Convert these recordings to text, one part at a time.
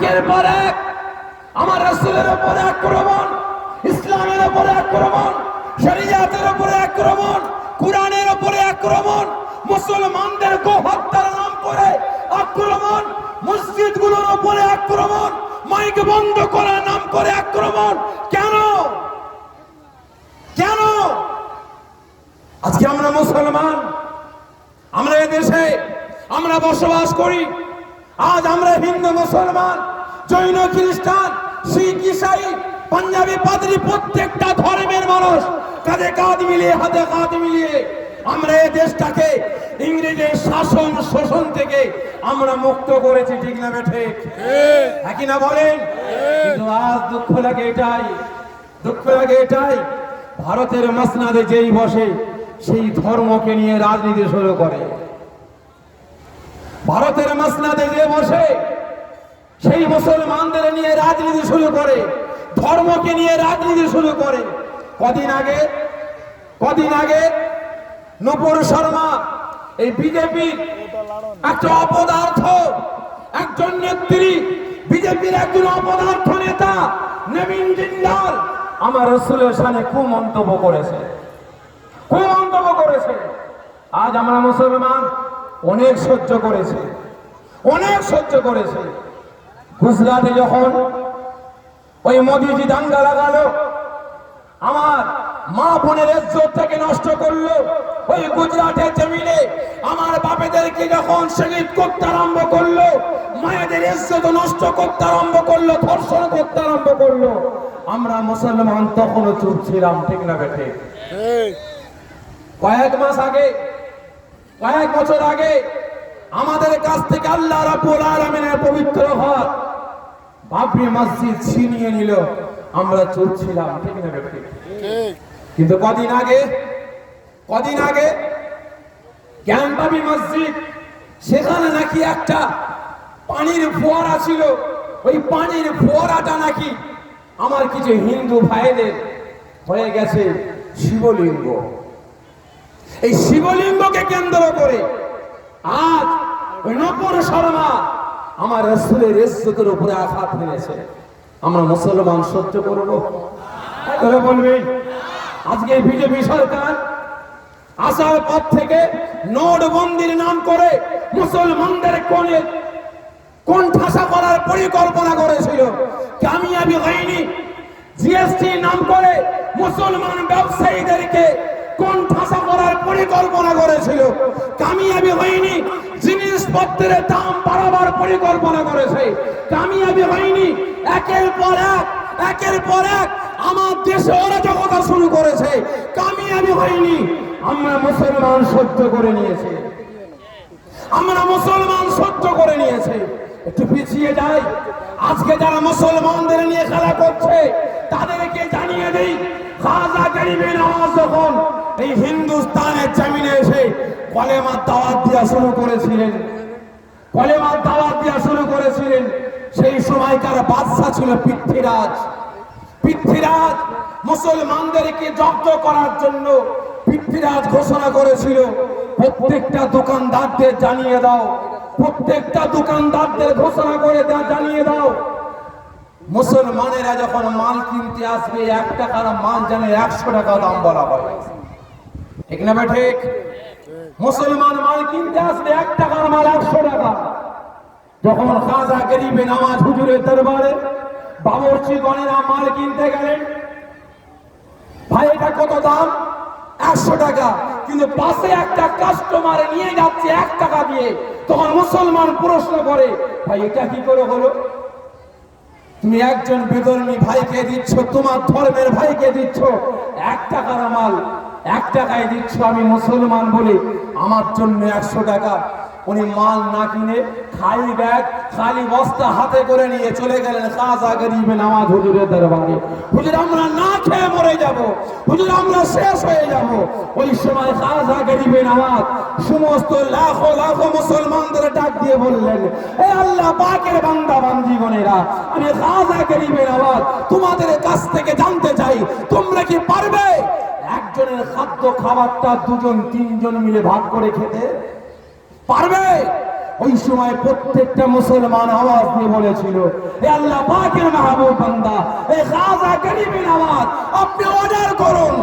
একের পর এক আমার রাসূলের উপরে আক্রমণ, ইসলামের উপরে আক্রমণ, শরীয়তের উপরে আক্রমণ, কোরআনের উপরে আক্রমণ, মুসলমানদের হত্যার নাম করে আক্রমণ, মসজিদগুলোর উপরে আক্রমণ, মাইক বন্ধ করার নাম করে আক্রমণ। কেন কেন? আজকে আমরা মুসলমান, আমরা এই দেশে আমরা বসবাস করি। আজ আমরা হিন্দু, মুসলমান, জৈন, খ্রিস্টান, শিখ, ইসাই, পাঞ্জাবি, পাদ্রী, প্রত্যেকটা ধর্মের মানুষ কাঁধে কাঁধ মিলিয়ে, হাতে হাত মিলিয়ে আমরা এই দেশটাকে ইংরেজের শাসন শোষণ থেকে আমরা মুক্ত করেছি। ঠিক না বেঠে? একই না বলেন? কিন্তু আজ দুঃখ লাগে এটাই, ভারতের মসনাদে যেই বসে সেই ধর্মকে নিয়ে রাজনীতি শুরু করে। ভারতের মসনাদে যে বসে সেই মুসলমানদের নিয়ে রাজনীতি শুরু করে, ধর্মকে নিয়ে রাজনীতি শুরু করে। কদিন আগে নূপুর শর্মা, এই বিজেপির একটা অপদার্থ, একজন নেত্রী, বিজেপির একজন অপদার্থ নেতা নবীন জিন্দাল আমার রাসূলের শানে কুমন্তব্য করেছে। আজ আমরা মুসলমান অনেক সহ্য করেছে। গুজরাটে যখন ওই মোদিজি দাঙ্গা লাগালো, আমার মা বোনের ইজ্জতটাকে নষ্ট করলো, ওই গুজরাটের জমিনে আমার বাপেদেরকে যখন শহীদ করতে আরম্ভ করলো, মায়েদের ইজ্জত নষ্ট করতে আরম্ভ করলো, ধর্ষণ করতে আরম্ভ করলো, আমরা মুসলমান তখনও চুপ ছিলাম। ঠিক না বেঠে? কয়েক বছর আগে আমাদের কাছ থেকে আল্লাহ রাব্বুল আলামিনের পবিত্র ঘর বাবরি মসজিদ ছিনিয়ে নিল, আমরা চুপ ছিলাম। ঠিক না বেঠে? কিন্তু কদিন আগে জ্ঞানবাবী মসজিদ, সেখানে নাকি একটা পানির ফোয়ারা ছিল, ওই পানির ফোয়ারাটা নাকি আমার কিছু হিন্দু ভাইদের হয়ে গেছে শিবলিঙ্গ। এই শিবলিঙ্গকে কেন্দ্র করে আজ ওই নূপুর শর্মা আমার রাসূলের ইজ্জতের উপরে আঘাত এনেছে। আমরা মুসলমান সহ্য করব? বলবেন? আজকে বিজেপি সরকার আসার পর থেকে নোটবন্দির নাম করে মুসলমানদের কোণঠাসা করার পরিকল্পনা করেছিল, কামিয়াবি হয়নি। জিএসটি নাম করে মুসলমান ব্যবসায়ীদেরকে কোণঠাসা করার পরিকল্পনা করেছিল, কামিয়াবি হয়নি। জিনিসপত্রের দাম বাড়াবার পরিকল্পনা করেছে, কামিয়াবি হয়নি। একের পর এক আমার দেশে অরাজকতা শুরু করেছে, কামিয়াবি হয়নি। আমরা মুসলমান সহ্য করে নিয়েছে। একটু পিছিয়ে যাই। আজকে যারা মুসলমানদের নিয়ে খেলা করছে তাদেরকে জানিয়ে দেই, খাজা গরিবে নওয়াজ যখন এই হিন্দুস্তানের জমিনে এসে কলেমার দাওয়াত দেওয়া শুরু করেছিলেন, সেই সময়কার বাদশা ছিল পৃথ্বীরাজ। মুসলমানদেরকে জব্দ করার জন্য পৃথ্বীরাজ ঘোষণা করেছিল, প্রত্যেকটা দোকানদারদের জানিয়ে দাও, ঘোষণা করে জানিয়ে দাও, মুসলমানেরা যখন মাল কিনতে আসবে 1 টাকার মাল যেন 100 টাকা দাম বলা হয়। ঠিক না ঠিক? মুসলমান মাল কিনতে আসবে 1 টাকার মাল 100 টাকা। যখন খাজা গরিবে নওয়াজ হুজুরের দরবারে বাবরচিগণেরা মাল কিনতে গেলেন, ভাই এটা কত দাম? 100 টাকা। কিন্তু পাশে একটা কাস্টমার নিয়ে যাচ্ছে 1 টাকা দিয়ে। তখন মুসলমান প্রশ্ন করে, ভাই এটা কি করে হলো? তুমি একজন বিধর্মী ভাইকে দিচ্ছ, তোমার ধর্মের ভাইকে দিচ্ছ 1 টাকার মাল 1 টাকায় দিচ্ছ, আমি মুসলমান বলে আমার জন্য 100 টাকা। উনি মাল না কিনে খালি ব্যাগ, খালি বস্তা হাতে করে নিয়ে চলে গেলেন খাজা গরিবে নওয়াজ হুজুরের দরবারে। হুজুর আমরা না খেয়ে মরে যাব, হুজুর আমরা শেষ হয়ে যাব। ওই সময় খাজা গরিবে নওয়াজ সমস্ত লাখো মুসলমানদের ডাক দিয়ে বললেন, এ আল্লাহ পাকের বান্দা বান্দীগণেরা, আমি খাজা গরিবে নওয়াজ তোমাদের কাছ থেকে জানতে চাই, তোমরা কি পারবে একজনের খাদ্য খাবারটা 2 জন 3 জন মিলে ভাগ করে খেতে? পারবে? ওই সময় প্রত্যেকটা মুসলমান আওয়াজ দিয়ে বলেছিল, হে আল্লাহ পাকের মাহবুব বান্দা, এই খাজা গরিবে নওয়াজ আপনি অর্ডার করুন,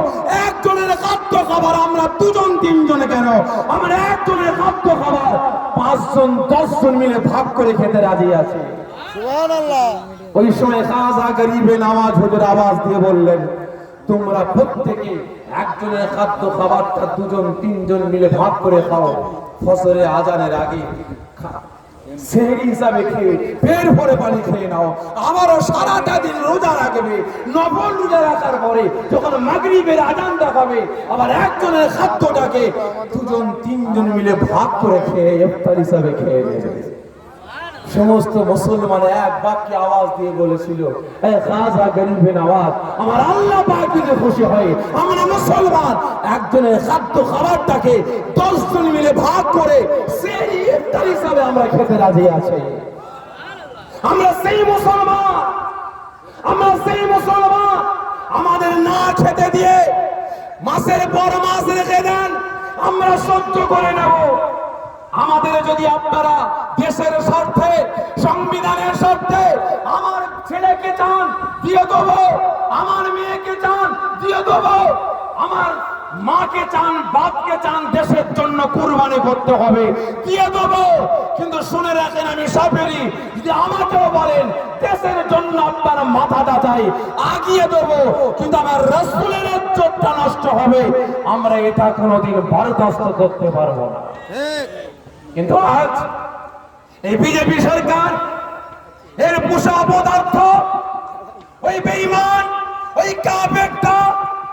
একজনের খাদ্য খাবার আমরা দুজন তিনজন কেন, আমরা একজনের খাদ্য খাবার 5 জন 10 জন মিলে ভাগ করে খেতে রাজি আছি। সুবহানাল্লাহ। ওই সময় খাজা গরিবে নওয়াজ হুজুর আওয়াজ দিয়ে বললেন, তোমরা প্রত্যেকে একজনের খাদ্য খাবারটা 2 জন 3 জন মিলে ভাগ করে খাও, ফজরে আজানের আগে সেহরি হিসাবে খেয়ে পেট ভরে পানি খেয়ে নাও, আবারও সারাটা দিন রোজা রাখবে, নফল রোজা রাখার পরে যখন মাগরিবের আজান দেখাবে আবার একজনের খাদ্যটাকে 2 জন 3 জন মিলে ভাগ করে খেয়ে ইফতার হিসাবে খেয়ে নেবে। সমস্ত মুসলমান এক বাক্যে আওয়াজ দিয়ে বলেছিল, হে খাজা গরিবে নওয়াজ, আমার আল্লাহ পাক যদি খুশি হয় আমরা মুসলমান একজনের খাদ্য খাবারটাকে 10 জন মিলে ভাগ করে সেই ইফতার হিসাবে আমরা খেতে রাজি আছি। আমরা সেই মুসলমান, আমাদের না খেতে দিয়ে মাসের পর মাস রেখে দেন, আমরা সহ্য করে নেব। আমাদের যদি আপনারা দেশের স্বার্থে, সংবিধানের স্বার্থে আমার ছেলেকে চান দিয়ে দেবো, আমার মেয়েকে চান দিয়ে দেবো, আমার মাকে চান বাপকে চান দেশের জন্য কুরবানি করতে হবে দিয়ে দেবো, কিন্তু শুনে রাখেন আমি সাফেরি, যদি আমাকেও বলেন দেশের জন্য আপনার মাথাটা চাই আগিয়ে দেবো, কিন্তু আমার রাসূলের ইজ্জতটা নষ্ট হবে, আমরা এটা কোনোদিন বরদাস্ত করতে পারবো না। কিন্তু আজ এই বিজেপি সরকার এর পোষা পদার্থ, ওই বেঈমান, ওই কাফেরটা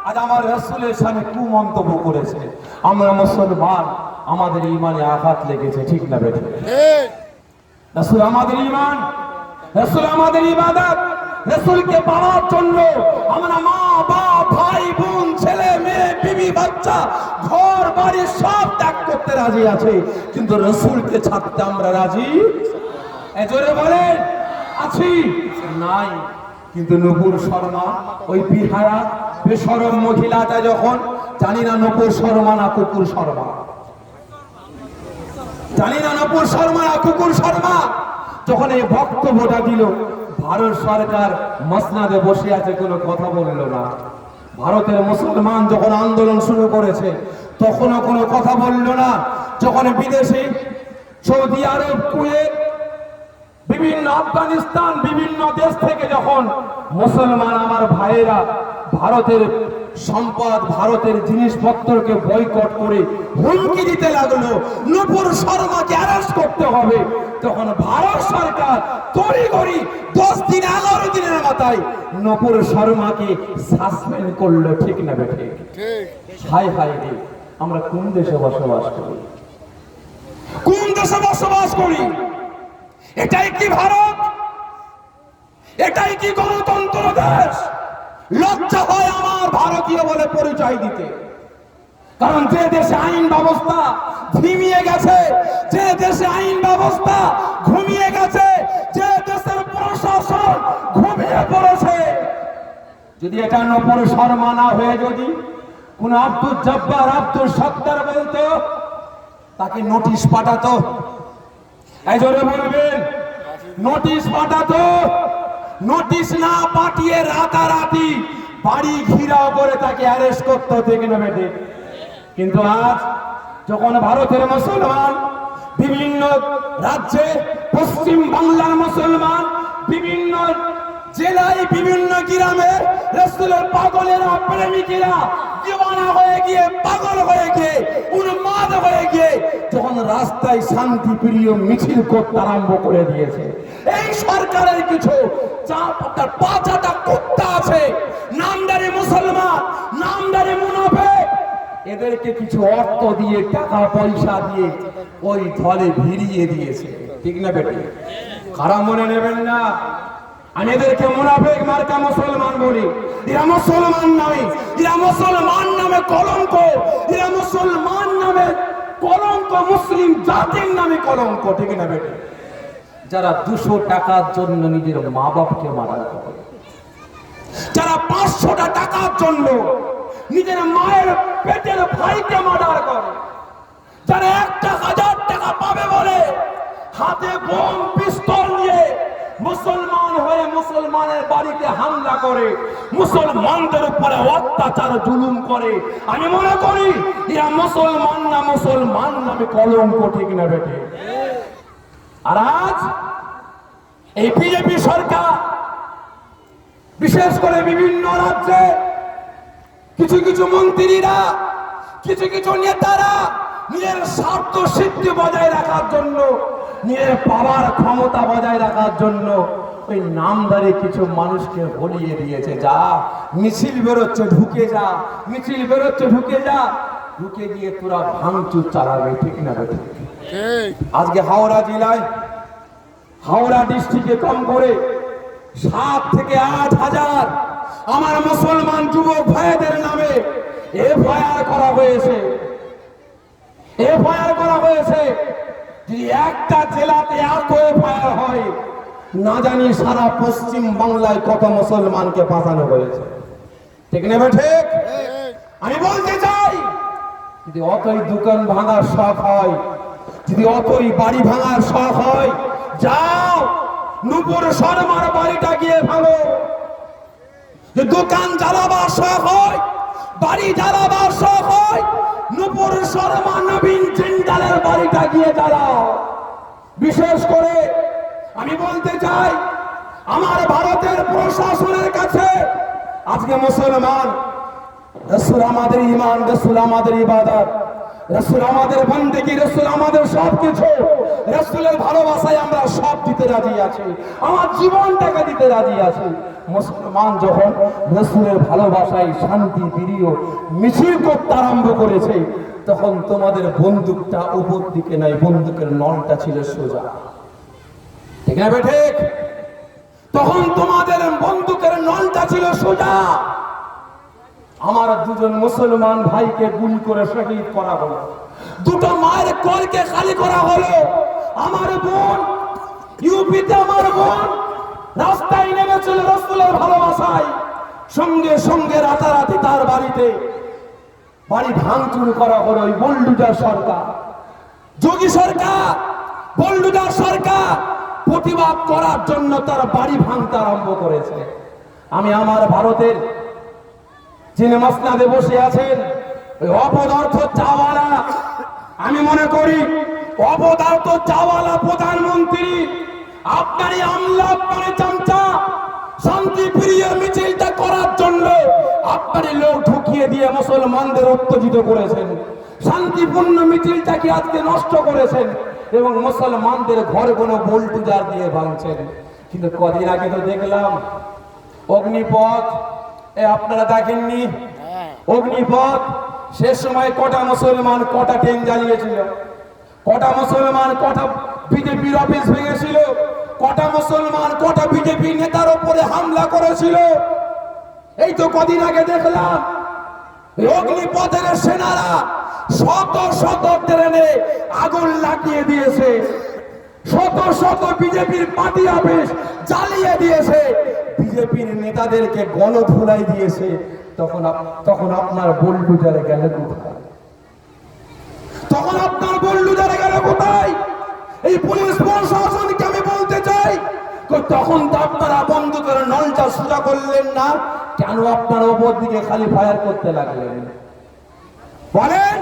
আজ আমার রাসূলের সামনে কুমন্তব্য করেছে। আমরা মুসলমান, আমাদের ঈমানে আঘাত লেগেছে, ঠিক না বেঠিক? রাসূল আমাদের ঈমান, রাসূল আমাদের ইবাদত, রাসূলকে পাওয়ার জন্য আমরা মা বাপ ভাই বোন ছেলে মেয়ে বিবি বাচ্চা ঘর বাড়ি সব ত্যাগ করতে রাজি আছে, কিন্তু রাসূলকে ছাড়তে আমরা রাজি জোরে বলেন আছি নাই। কিন্তু নূপুর শর্মা ওই বিহায়া বেশরম মহিলাটা যখন, জানি না নূপুর শর্মা না কুকুর শর্মা, জানি না নূপুর শর্মা না কুকুর শর্মা, যখন এই বক্তব্যটা দিল, ভারত সরকার মসনাদে বসে আছে, কোনো কথা বলল না। ভারতের মুসলমান যখন আন্দোলন শুরু করেছে তখনও কোনো কথা বলল না। যখন বিদেশি সৌদি আরব, কুয়েত, বিভিন্ন আফগানিস্তান, বিভিন্ন দেশ থেকে যখন মুসলমান আমার ভাইয়েরা ভারতের সম্পদ, ভারতের জিনিসপত্রকে বয়কট করে হুমকি দিতে লাগলো নূপুর শর্মাকে অ্যারেস্ট করতে হবে, তখন ভারত সরকার তড়িঘড়ি 10 দিন 11 দিনের মাথায় নূপুর শর্মাকে সাসপেন্ড করলো, ঠিক না বেঠিক? হায় হায় রে, আমরা কোন দেশে বসবাস করি, কোন দেশে বসবাস করি? এটাই কি ভারত? এটাই কি গণতন্ত্র দেশ? লজ্জা হয় আমার ভারতীয় বলে পরিচয় দিতে, কারণ যে দেশে আইন ব্যবস্থা ধিমিয়ে গেছে, যে দেশে আইন ব্যবস্থা ঘুমিয়ে গেছে, যে দেশের প্রশাসন ঘুমিয়ে পড়েছে, যদি এটা নূপুর শর্মা না হয়ে যদি কোন আব্দুল জব্বার, আব্দুল সত্তার বলতো, তাকে নোটিশ পাঠাতো, এই জোরে বলবেন নোটিশ পাঠাতো, নোটিশ না পাঠিয়ে রাতারাতি বাড়ি ঘিরাও করে তাকে অ্যারেস্ট করতে, ঠিক না বেঠিক? কিন্তু আজ যখন ভারতের মুসলমান বিভিন্ন রাজ্যে, পশ্চিম বাংলার মুসলমান বিভিন্ন জেলায়, বিভিন্ন গ্রামে রাসূলের পাগলেরা, প্রেমিকেরা দিওয়ানা হয়ে গিয়ে, পাগল হয়ে গিয়ে, উন্মাদ হয়ে গিয়ে যখন রাস্তায় শান্তিপ্রিয় মিছিল করতে আরম্ভ করে দিয়েছে, এই সরকারের কিছু পাঁচাটা কুত্তা আছে, নামদারি মুসলমান, নামদারি মুনাফিক, এদেরকে কিছু অর্থ দিয়ে, টাকা পয়সা দিয়ে ওই দলে ভিড়িয়ে দিয়েছে, ঠিক না বেঠিক? খারাপ মনে নেবেন না, আমি এদেরকে মুনাফিক মার্কা মুসলমান বলি। এরা মুসলমান নয়, এরা মুসলমান নামে কলঙ্ক, এরা মুসলমান নামে কলঙ্ক, মুসলিম জাতির নামে কলঙ্ক, ঠিক না বেঠিক? যারা 200 টাকার জন্য নিজের মা বাপকে মার্ডার করে, যারা 500 টাকার জন্য নিজের মায়ের পেটের ভাইকে মার্ডার করে, যারা 1,000 টাকা পাবে বলে হাতে বোম পিস্তল নিয়ে মুসলমান হয়ে মুসলমানের বাড়িতে হামলা করে, মুসলমানদের উপরে অত্যাচার জুলুম করে, আমি মনে করি এরা মুসলমান না, মুসলমান নামে কলঙ্ক, ঠিক না বেটে? আর আজ এই বিজেপি সরকার বিশেষ করে বিভিন্ন রাজ্যে কিছু কিছু মন্ত্রীরা, কিছু কিছু নেতারা নিজের স্বার্থ সিদ্ধি বজায় রাখার জন্য, নিজের পাওয়ার ক্ষমতা বজায় রাখার জন্য ওই নামদারি কিছু মানুষকে বলিয়ে দিয়েছে, যা মিছিল বেরোচ্ছে ঢুকে যা, মিছিল বেরোচ্ছে ঢুকে যা, ঢুকে গিয়ে তোরা ভাঙচুর চালাবে, ঠিক না বেটে? আজকে হাওড়া জেলায়, হাওড়া ডিস্ট্রিক্টে কম করে 7 থেকে 8 হাজার আমার মুসলমান যুবক ভাইদের নামে এফআইআর করা হয়েছে, এফআইআর করা হয়েছে। যদি একটা জেলাতে এত এফআইআর হয়, না জানি সারা পশ্চিম বাংলায় কত মুসলমানকে বাঁচানো হয়েছে, ঠিক না ঠিক? আমি বলতে চাই, যদি অতই দোকান ভাঙার শখ হয়, যদি অতই বাড়ি ভাঙার শখ হয়, যাও নূপুর শর্মার বাড়িটা গিয়ে ভাঙো। যে দোকান জ্বালাবার শখ হয়, বাড়ি জ্বালাবার শখ হয়, নূপুর শর্মা নবীন জিন্দালের বাড়িটা গিয়ে জ্বালাও। বিশেষ করে আমি বলতে চাই, আমার ভারতের প্রশাসনের কাছে আজকে মুসলমান, রাসূল আমাদের ঈমান, রাসূল আমাদের ইবাদত, রাসূল আমাদের বন্দেগী, রাসূল আমাদের সবকিছু, রাসূলের ভালোবাসায় আমরা সব দিতে রাজি আছি, আমার জীবনটাকে দিতে রাজি আছি। মুসলমান যখন রাসূলের ভালোবাসায় শান্তি প্রিয় মিছিল করতে আরম্ভ করেছে, তখন তোমাদের বন্দুকটা উপর দিকে নাই, বন্দুকের নলটা ছিল সোজা, ঠিক না ঠিক? তখন তোমাদের বন্দুকের নলটা ছিল সোজা। আমার দুজন মুসলমান ভাইকে গুলি করে শহীদ করা হলো, দুটো মায়ের কোলকে খালি করা হলো। আমার বোন ইউপিতে, আমার বোন রাস্তায় নেমেছিল রাসূলের ভালোবাসায়, সঙ্গে সঙ্গে রাতারাতি তার বাড়িতে বাড়ি ভাঙচুর করা হলো। ওই বল্লুদার সরকার, যোগী সরকার, বল্লুদার সরকার প্রতিবাদ করার জন্য তার বাড়ি ভাঙতে আরম্ভ করেছে। আমি আমার ভারতের যিনি মসনাদে বসে আছেন, ওই অপদার্থ চাওয়ালা, আমি মনে করি অপদার্থ চাওয়ালা প্রধানমন্ত্রী, আপনারই আমলা, আপনারই চামচা, শান্তি প্রিয় মিছিলটা করার জন্য আপনারই লোক ঢুকিয়ে দিয়ে মুসলমানদের উত্তেজিত করেছেন, শান্তিপূর্ণ মিছিলটাকে আজকে নষ্ট করেছেন এবং মুসলমানদের ঘর কোনো বুলডোজার দিয়ে ভাঙছেন। কিন্তু কদিন আগে তো দেখলাম অগ্নিপথ, আপনারা দেখেননি অগ্নিপথ? সে সময় কটা মুসলমান কটা ট্রেন জ্বালিয়েছিল, কটা মুসলমান কটা বিজেপির অফিস ভেঙেছিল, কটা মুসলমান কটা বিজেপি নেতার উপরে হামলা করেছিল। এই তো কদিন আগে দেখলাম অগ্নিপথের সেনারা শত শত ট্রেনে আগুন লাগিয়ে দিয়েছে, শত শত বিজেপির পার্টি অফিস জ্বালিয়ে দিয়েছে, বিজেপির নেতাদেরকে গণধুলাই দিয়েছে। তখন আপনার বুলডোজারে গেল কোথায়? তখন আপনার বুলডোজারে গেল কোথায়? এই পুলিশ প্রশাসনকে আমি বলতে চাই, তখন তো আপনারা বন্দুকের নলটা সোজা করলেন না, কেন আপনার ওপর দিকে খালি ফায়ার করতে লাগলেন? বলেন,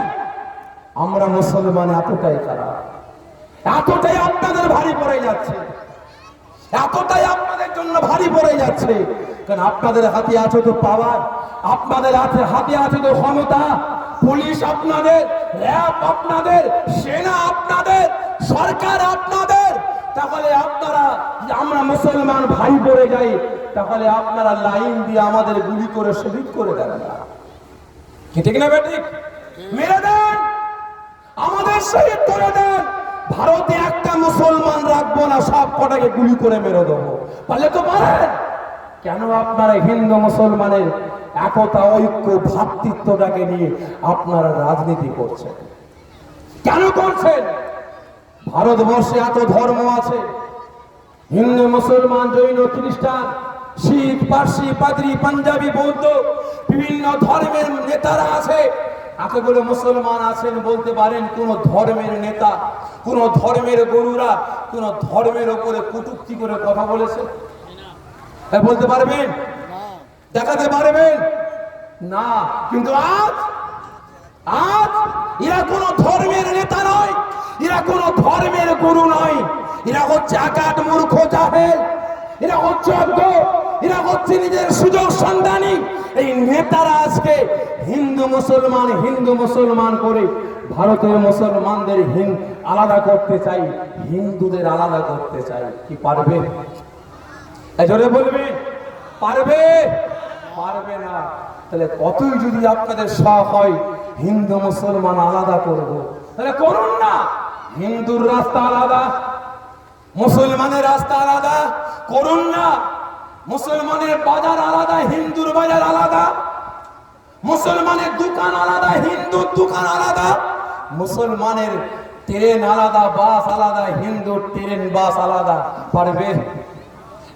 আমরা মুসলমান এতটাই খারাপ, এতটাই আপনাদের ভারী পড়ে যাচ্ছে, এতটাই আপনাদের জন্য ভারী পড়ে যাচ্ছে, কারণ আপনাদের হাতে আছে তো পাওয়ার, আপনাদের হাতে আছে তো ক্ষমতা, পুলিশ আপনাদের, র্যাব আপনাদের, সেনা আপনাদের, সরকার আপনাদের। তাহলে আপনারা, আমরা মুসলমান ভাই পড়ে যাই, তাহলে আপনারা লাইন দিয়ে আমাদের গুলি করে শহীদ করে দেন, ঠিক না বেঠিক? মেরে দেন, আমাদের শহীদ করে দেন। ভারতে একটা মুসলমান রাখবো না, সব কটাকে গুলি করে মেরে দেবো, পারলে তো পারেন। কেন আপনারা হিন্দু মুসলমানের একতা, ঐক্য, ভ্রাতৃত্বটাকে নিয়ে আপনারা রাজনীতি করছেন? কেন করছেন? ভারতবর্ষে এত ধর্ম আছে, হিন্দু, মুসলমান, জৈন, খ্রিস্টান, শিখ, পার্সি, পাদ্রী, পাঞ্জাবি, বৌদ্ধ, বিভিন্ন ধর্মের নেতারা আছে, এতগুলো মুসলমান আছেন, বলতে পারেন কোন ধর্মের নেতা, কোন ধর্মের গুরুরা কোন ধর্মের উপরে কটূক্তি করে কথা বলেছে? বলতে পারবেন? দেখাতে পারবেন না। কিন্তু আজ এরা কোন ধর্মের নেতা নয়, এরা কোন ধর্মের গুরু নয়, এরা হচ্ছে আকাট মূর্খ জাহেল, এরা হচ্ছে অজ্ঞ, এরা হচ্ছে নিজের সুযোগ সন্ধানী। এই নেতারা আজকে হিন্দু মুসলমান করে ভারতের মুসলমানদের আলাদা করতে চাই, হিন্দুদের আলাদা করতে চাই। কি পারবে? জোরে বলবে পারবে? পারবে না। তাহলে কতই যদি আপনাদের শখ হয় হিন্দু মুসলমান আলাদা করব, তাহলে করুন না। হিন্দুর রাস্তা আলাদা, মুসলমানের রাস্তা আলাদা করুন না। মুসলমানের বাজার আলাদা, হিন্দুর বাজার আলাদা। মুসলমানের দোকান আলাদা, হিন্দুর দোকান আলাদা। মুসলমানের ট্রেন আলাদা, বাস আলাদা, হিন্দুর ট্রেন বাস আলাদা। পারবে?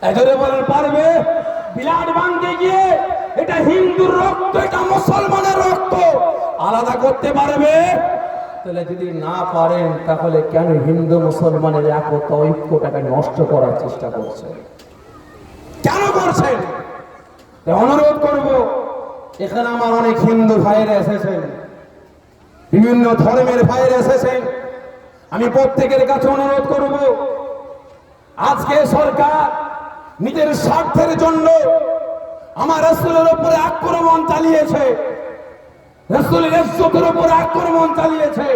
এজরে বলেন পারবে? বিলাট ভাঙতে গিয়ে এটা হিন্দুর রক্ত, এটা মুসলমানের রক্ত, আলাদা করতে পারবে? তাহলে যদি না পারেন তাহলে কেন হিন্দু মুসলমানের একতা ঐক্যটাকে নষ্ট করার চেষ্টা করছেন? কেন করছেন? অনুরোধ করব, এখানে আমার অনেক হিন্দু ভাইয়েরা এসেছেন, বিভিন্ন ধর্মের ভাইয়েরা এসেছেন। আমি প্রত্যেকের কাছে অনুরোধ করব, আজকে সরকার নিজের স্বার্থের জন্য আমার রাসূলের উপরে আক্রমণ চালিয়েছে, রাসূলের ইজ্জতের উপরে আক্রমণ চালিয়েছে।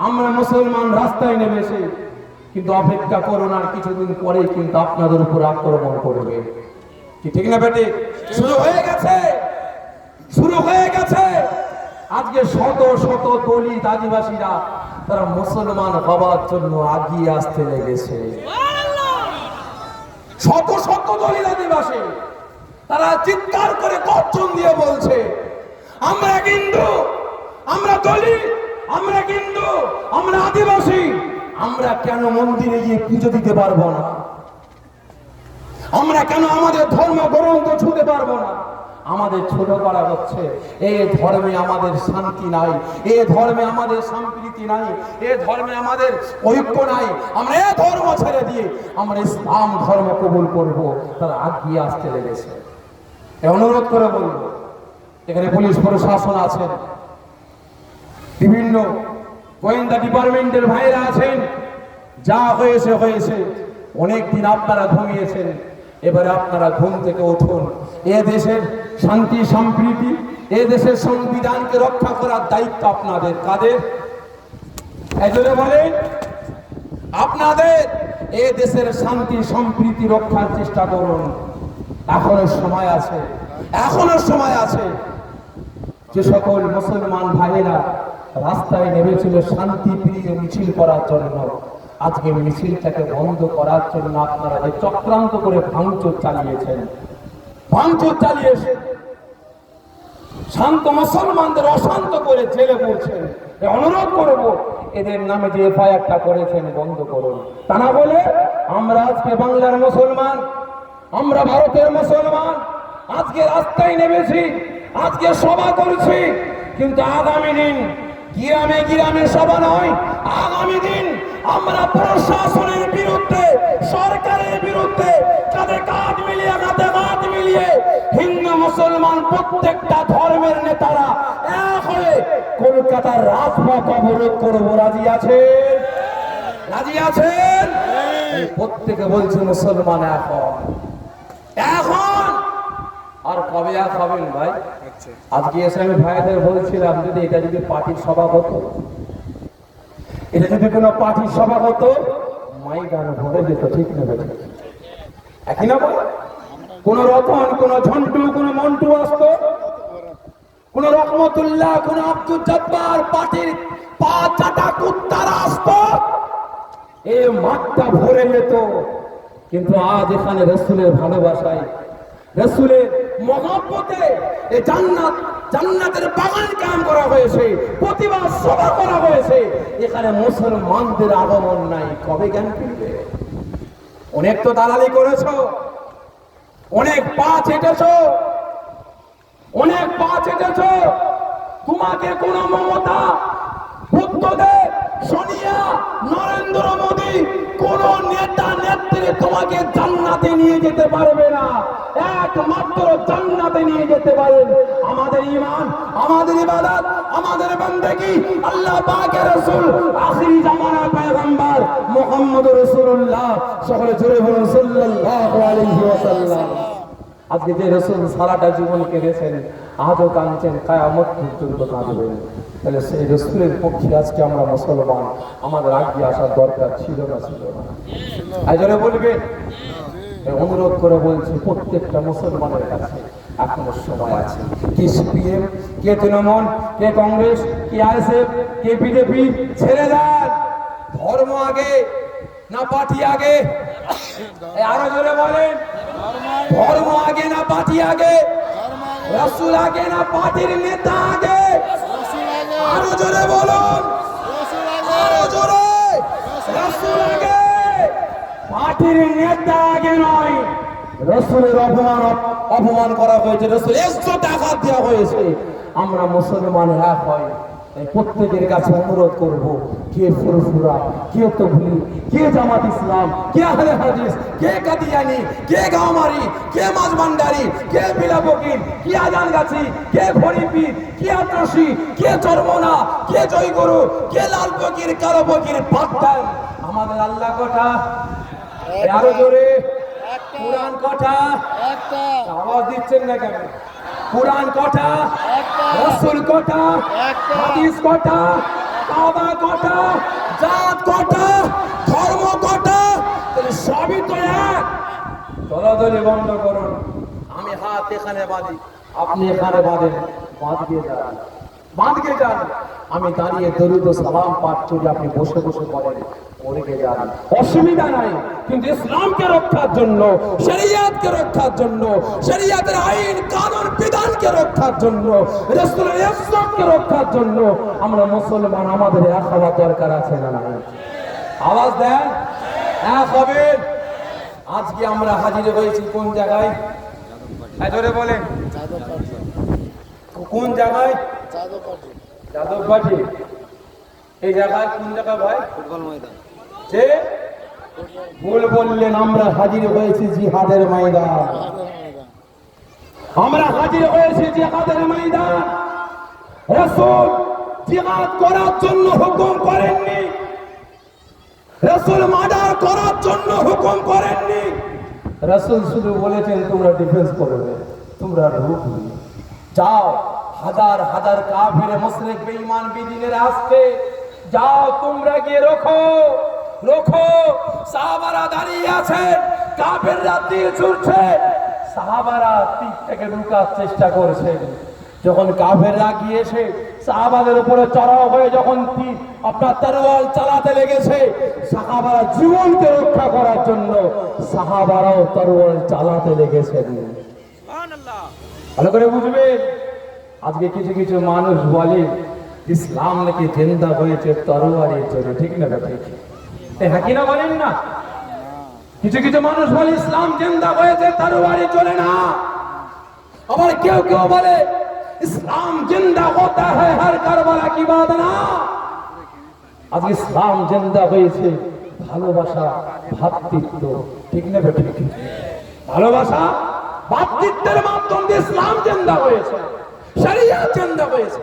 আমরা মুসলমান রাস্তায় নেমেছি, কিন্তু অপেক্ষা করুন, আর কিছুদিন পরেই কিন্তু আপনাদের উপর আক্রমণ করবে। কি ঠিক না বেটি? শুরু হয়ে গেছে, শুরু হয়ে গেছে। আজকে শত শত দলিত আদিবাসীরা তারা মুসলমান হবার জন্য আগিয়ে আসতে লেগেছে। শত শত দলিত আদিবাসী তারা চিৎকার করে গর্জন দিয়ে বলছে, আমরা হিন্দু, আমরা দলিত, আমরা হিন্দু, আমরা আদিবাসী, আমরা কেন মন্দিরে গিয়ে পুজো দিতে পারবো না? আমরা কেন আমাদের ধর্ম গ্রন্থ ছুঁতে পারবো না? আমাদের ছোট করা হচ্ছে। এই ধর্মে আমাদের শান্তি নাই, এই ধর্মে আমাদের সম্প্রীতি নাই, এই ধর্মে আমাদের ঐক্য নাই। আমরা এই ধর্ম ছেড়ে দিয়ে আমরা ইসলাম ধর্ম কবুল করব, তারা আগিয়ে আসতে লেগেছে। অনুরোধ করে বলবো, এখানে পুলিশ প্রশাসন আছেন, বিভিন্ন গোয়েন্দা ডিপার্টমেন্টের ভাইরা আছেন। যা হয়েছে হয়েছে, অনেকদিন আপনারা ঘুমিয়েছেন, এবারে আপনারা ঘুম থেকে উঠুন। এ দেশের শান্তি সম্প্রীতি, এ দেশের সংবিধানকে রক্ষা করার দায়িত্ব আপনাদের। কাদের? এজন্য বলেন আপনাদের। এ দেশের শান্তি সম্প্রীতি রক্ষার চেষ্টা করুন। এখনো সময় আছে, এখনো সময় আছে। যে সকল মুসলমান ভাইয়েরা রাস্তায় নেমেছিল শান্তি প্রিয় মিছিল করার জন্য, আজকে মিছিলটাকে বন্ধ করার জন্য আপনারা যে চক্রান্ত করে ভাঙচুর চালিয়েছেন, ভাঙচুর চালিয়েছে, শান্ত মুসলমানদের অশান্ত করে জেলে পড়ছেন। অনুরোধ করব, এদের নামে যে এফআইআরটা করেছেন বন্ধ করুন। তা না বলে আমরা আজকে বাংলার মুসলমান, আমরা ভারতের মুসলমান, আজকে রাস্তায় নেমেছি, আজকে সভা করছি, কিন্তু আগামী দিন গ্রামে গ্রামে সভা নয়, আগামী দিন আমরা প্রশাসনের বিরুদ্ধে, সরকারের বিরুদ্ধে কাঁধে কাঁধ মিলিয়ে, কাঁধে কাঁধ মিলিয়ে হিন্দু মুসলমান প্রত্যেকটা ধর্মের নেতারা এক হয়ে কলকাতার রাজপথ অবরোধ করবো। রাজি আছেন? রাজি আছেন? প্রত্যেকে বলছে মুসলমান এখন, এখন আর কবে এক হবেন ভাই? আজকে এসে আমি ভাইদের বলছিলাম, যদি এটা যদি পার্টির সভা হতো, এটা যদি কোনো পার্টির সভা হতো, ময়দান ভরে যেত। ঠিক না বেঠিক? একই না বল? কোন রতন, কোন ঝন্টু, কোন মন্টু আসতো, কোন রহমতুল্লাহ, কোন আব্দুল জব্বার, পার্টির পা চাটা কুত্তারা আসতো, এই মাঠটা ভরে যেত। কিন্তু আজ এখানে রাসূলের ভালোবাসায়, রাসূলের মহব্বতে এই জান্নাতের বাগান কায়েম করা হয়েছে, প্রতিবাদ সভা করা হয়েছে। এখানে মুসলমানদের আগমন নাই। কবে জ্ঞান ফিরবে? অনেক তো দালালি করেছো, অনেক পা চেটেছো, অনেক পা চেটেছো, তোমাকে কোন মমতা, বুদ্ধদেব, সোনিয়া, নরেন্দ্র মোদী, কোন নেতা নেত্রী তোমাকে জান্নাতে নিয়ে যেতে পারবে না। একমাত্র জান্নাতে নিয়ে যেতে পারেন আমাদের ঈমান, আমাদের ইবাদত, আমাদের বান্দাগি, আল্লাহ পাকের রাসূল, আখিরি জামানার পয়গম্বর মুহাম্মদুর রাসূলুল্লাহ। সকলে জোরে বলুন সাল্লাল্লাহু আলাইহি ওয়াসাল্লাম। আজকে যে রাসূল সারাটা জীবন কেঁদেছেন, আজও কাঁদছেন, কিয়ামত পর্যন্ত কাঁদবেন, তাহলে সেই রাসূলের পক্ষে আজকে আমরা মুসলমান, আমাদের আগে আসার দরকার ছিল না? ছিল না? আজরে বলবে, অনুরোধ করে বলছি প্রত্যেকটা মুসলমানের কাছে এখনো সময় আছে। কে সিপিএম, কে তৃণমূল, কে কংগ্রেস, কে আইএসএফ, কে বিজেপি, ছেড়ে দেন। ধর্ম আগে না পার্টি আগে? আরো জোরে বলেন, ধর্ম আগে না পার্টি আগে? রাসূল আগে না পার্টির নেতা আগে? আরো জোরে বলুন, আরো জোরে। রাসূল আগে, পার্টির নেতা আগে নয়। রাসূলের অপমান করা হয়েছে, রাসূল 100 টাকা দেওয়া হয়েছে। আমরা মুসলমান এক হয়, প্রত্যেকের কাছে অনুরোধ করব, কে ফুরফুরা, কে তবলিগ, কে জামাত ইসলাম, কে আহলে হাদিস, কে কাদিয়ানি, কে গাওমারি, কে মাঝবান্ডারি, কে বিলাবকির, কে আজানগাছি, কে ফরিপি, কে আত্রসি, কে চরমনা, কে জয়গুরু, কে লাল ফকির, কালো ফকির, বাদ দেন। আমাদের আল্লাহ কথা, আরো জোরে, কুরআন কথা, আওয়াজ দিচ্ছেন না কেন? কুরআন কথা, রাসূল কথা, হাদিস কথা, কাবা কথা, জাত কথা, ধর্ম কথা, তাহলে সবই তো এক। দলাদলি বন্ধ করুন। আমি হাত এখানে বাঁধি, আপনি এখানে বাঁধেন, বাঁধিয়ে যান, বাঁধকে যান। আমি দাঁড়িয়ে দরুদ ও সালাম পাঠ করি, আপনি বসে বসে পড়েন, পড়ে যান, অসুবিধা নাই। কিন্তু ইসলামকে রক্ষার জন্য, শরিয়াতকে রক্ষার জন্য, শরিয়াতের আইন কানুন বিধানকে রক্ষার জন্য, রাসূলের ইজ্জতকে রক্ষার জন্য আমরা মুসলমান, আমাদের এক হওয়ার দরকার আছে না? আওয়াজ দেন, এক হবেন। আজকে আমরা হাজির হয়েছি কোন জায়গায়? জোরে বলেন, কোন জায়গায়? যাদববাটি। এই জায়গায় কোন জায়গা ভাই? ফুটবল ময়দান। যে ভুল বললেন, আমরা হাজির হয়েছি জিহাদের ময়দান। আমরা হাজির হয়েছি জিহাদের ময়দান। রাসূল জিহাদ করার জন্য হুকুম করেননি, রাসূল মার্ডার করার জন্য হুকুম করেননি। রাসূল শুধু বলেছেন তোমরা ডিফেন্স করবে, তোমরা ঢুকবে, যাও। হাজার হাজার কাফের মুশরিক বেঈমান বিদিনের আসছে, যাও তোমরা গিয়ে রোখো, রোখো। সাহাবারা দাঁড়িয়ে আছে, কাফেররা তীর ছুড়ছে, সাহাবারা তীর থেকে ঢোকার চেষ্টা করছে। যখন কাফেররা গিয়েছে সাহাবাদের উপরে চড়াও হয়ে যখন আপনার তরোয়াল চালাতে লেগেছে, সাহাবারা জীবনকে রক্ষা করার জন্য সাহাবারাও তরোয়াল চালাতে লেগেছে। সুবহানাল্লাহ। ভালো করে বুঝবেন। আজকে কিছু কিছু মানুষ বলে ইসলাম নাকি জিন্দা হয়েছে তরোয়ারের জন্য, ঠিক না? ঠিক, হ্যাঁ কি না বলেন না? কিছু কিছু মানুষ বলে ইসলাম জিন্দা হয়েছে তরোয়ারে চলে না। আবার কেউ কেউ বলে ইসলাম জিন্দা হতা হ্যায় হর কারবালা কি বাত না। আজকে ইসলাম জিন্দা হয়েছে ভালোবাসা, ভ্রাতৃত্ব, ঠিক না? ঠিক, ভালোবাসা ভ্রাতৃত্বের মাধ্যমে ইসলাম জিন্দা হয়েছে, শরিয়াত জিন্দা হয়েছে।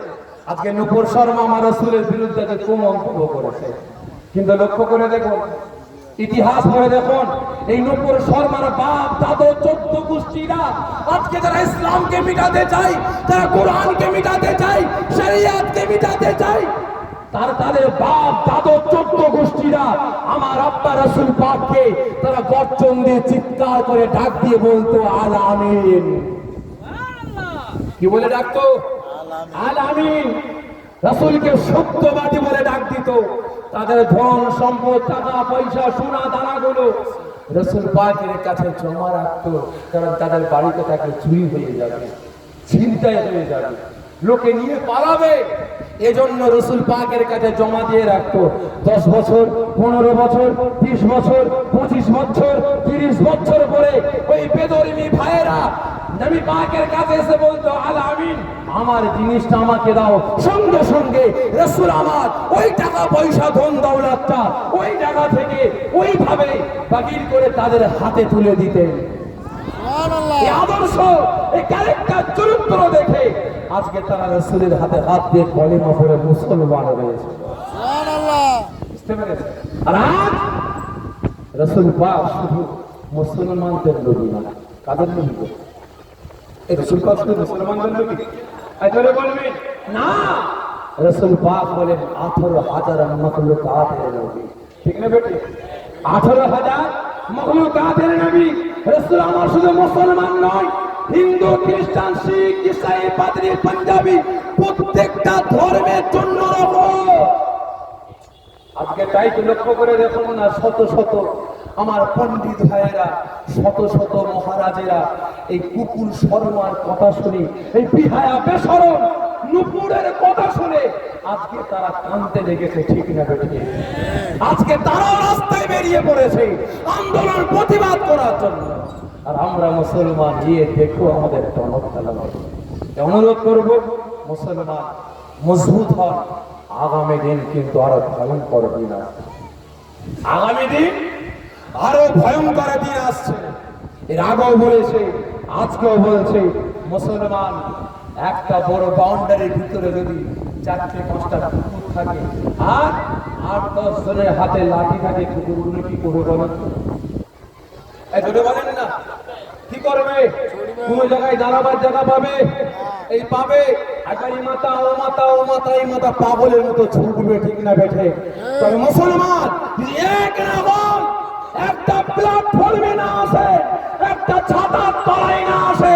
আজকে নূপুর শর্মা আমার রাসূলের বিরুদ্ধে কোন মন্তব্য করেছে, কিন্তু লক্ষ্য করে দেখুন, ইতিহাস পড়ে দেখুন, এই নূপুর শর্মার বাপ দাদু 14 গোষ্ঠীরা আজকে যারা ইসলামকে মিটাতে চায়, যারা কোরআনকে মিটাতে চায়, শরিয়াতকে মিটাতে চায়, তাদের বাপ দাদু 14 গোষ্ঠীরা আমার আব্বা রাসূল পাককে তারা গর্জন দিয়ে চিৎকার করে ডাক দিয়ে বলতো আল আমিন। কি বলে ডাকতো? আল আমিন। রাসূলকে সত্যবাদী বলে ডাক দিত। তাদের ধন সম্পদ, টাকা পয়সা, সোনা দানাগুলো রাসূল পাকের কাছে জমা রাখতো, কারণ তাদের বাড়িতে তাকে চুরি হয়ে যাবে, ছিনতাই হয়ে যাবে, লোকে নিয়ে পালাবে, এজন্য রাসূল পাকের কাছে জমা দিয়ে রাখতো। 10 বছর, 15 বছর, 20 বছর, 25 বছর, 30 বছর পরে ওই বেদরমি ভাইয়েরা নবী পাকের কাছে এসে বলতো আল আমিন, আমার জিনিসটা আমাকে দাও। সঙ্গে সঙ্গে রাসূল আমার ওই টাকা পয়সা ধন দৌলতটা ওই জায়গা থেকে ওইভাবে বাগির করে তাদের হাতে তুলে দিতেন। এই আদর্শ, এই ক্যারেক্টার, চরিত্র দেখে আজকে তারা রাসূলের হাতে হাত দিয়ে কলিমা পড়ে মুসলমান হয়েছে। সুবহানাল্লাহ। বুঝতে পেরেছেন? আর আজ রাসূল পাক শুধু মুসলমানদের নবী না, কাদের নবী? এই রাসূল পাক শুধু মুসলমানদের নবী? আজরে বলবেন না, রাসূল পাক বলেন 18,000 মাখলুকাতের নবী। ঠিক না বেটি? 18,000 মাখলুকাতের নবী। রাসূল আমার শুধু মুসলমান নয়, হিন্দু, খ্রিস্টান, শিখ, ইসাই, পাদ্রী, পাঞ্জাবি প্রত্যেকটা ধর্মের জন্য রহমত। আজকে তাই তো লক্ষ্য করে দেখুন না, শত শত আমার পণ্ডিত ভাইয়েরা, শত শত মহারাজেরা এই কুকুর শর্মার কথা শুনি, এই বিহায়া বেশরম নুপুরের কথা শুনে আজকে তারা কাঁদতে লেগেছে। ঠিক না বেঠিক? আজকে তারাও রাস্তায় বেরিয়ে পড়েছে আন্দোলন প্রতিবাদ করার জন্য। আর আমরা মুসলমান গিয়ে দেখো আমাদের টনকতলা। অনুরোধ করব মুসলমান মজবুত হন, আগামী দিন কিন্তু আরো ভয়ঙ্কর দিন আসছে। আগামী দিন আরো ভয়ঙ্কর দিন আসছে। এর আগেও বলেছে, আজকেও বলছে, মুসলমান একটা বড় বাউন্ডারির ভিতরে যদি 4-5টা কুকুর থাকে আর 8-10 জনের হাতে লাঠি থাকে, কুকুরগুলো কি করবে বলেন? বলেন না, কি করবে? কোন জায়গায় দাঁড়াবার জায়গা পাবে, এই পাবে আকারি মাথা, ও মাথা, ও মাথা, এই মাথা পাগলের মতো ছুটবে। ঠিক না বেঠে? তবে মুসলমান এক রকম একটা প্ল্যাটফর্মে না আসে, একটা ছাতার তলায় না আসে,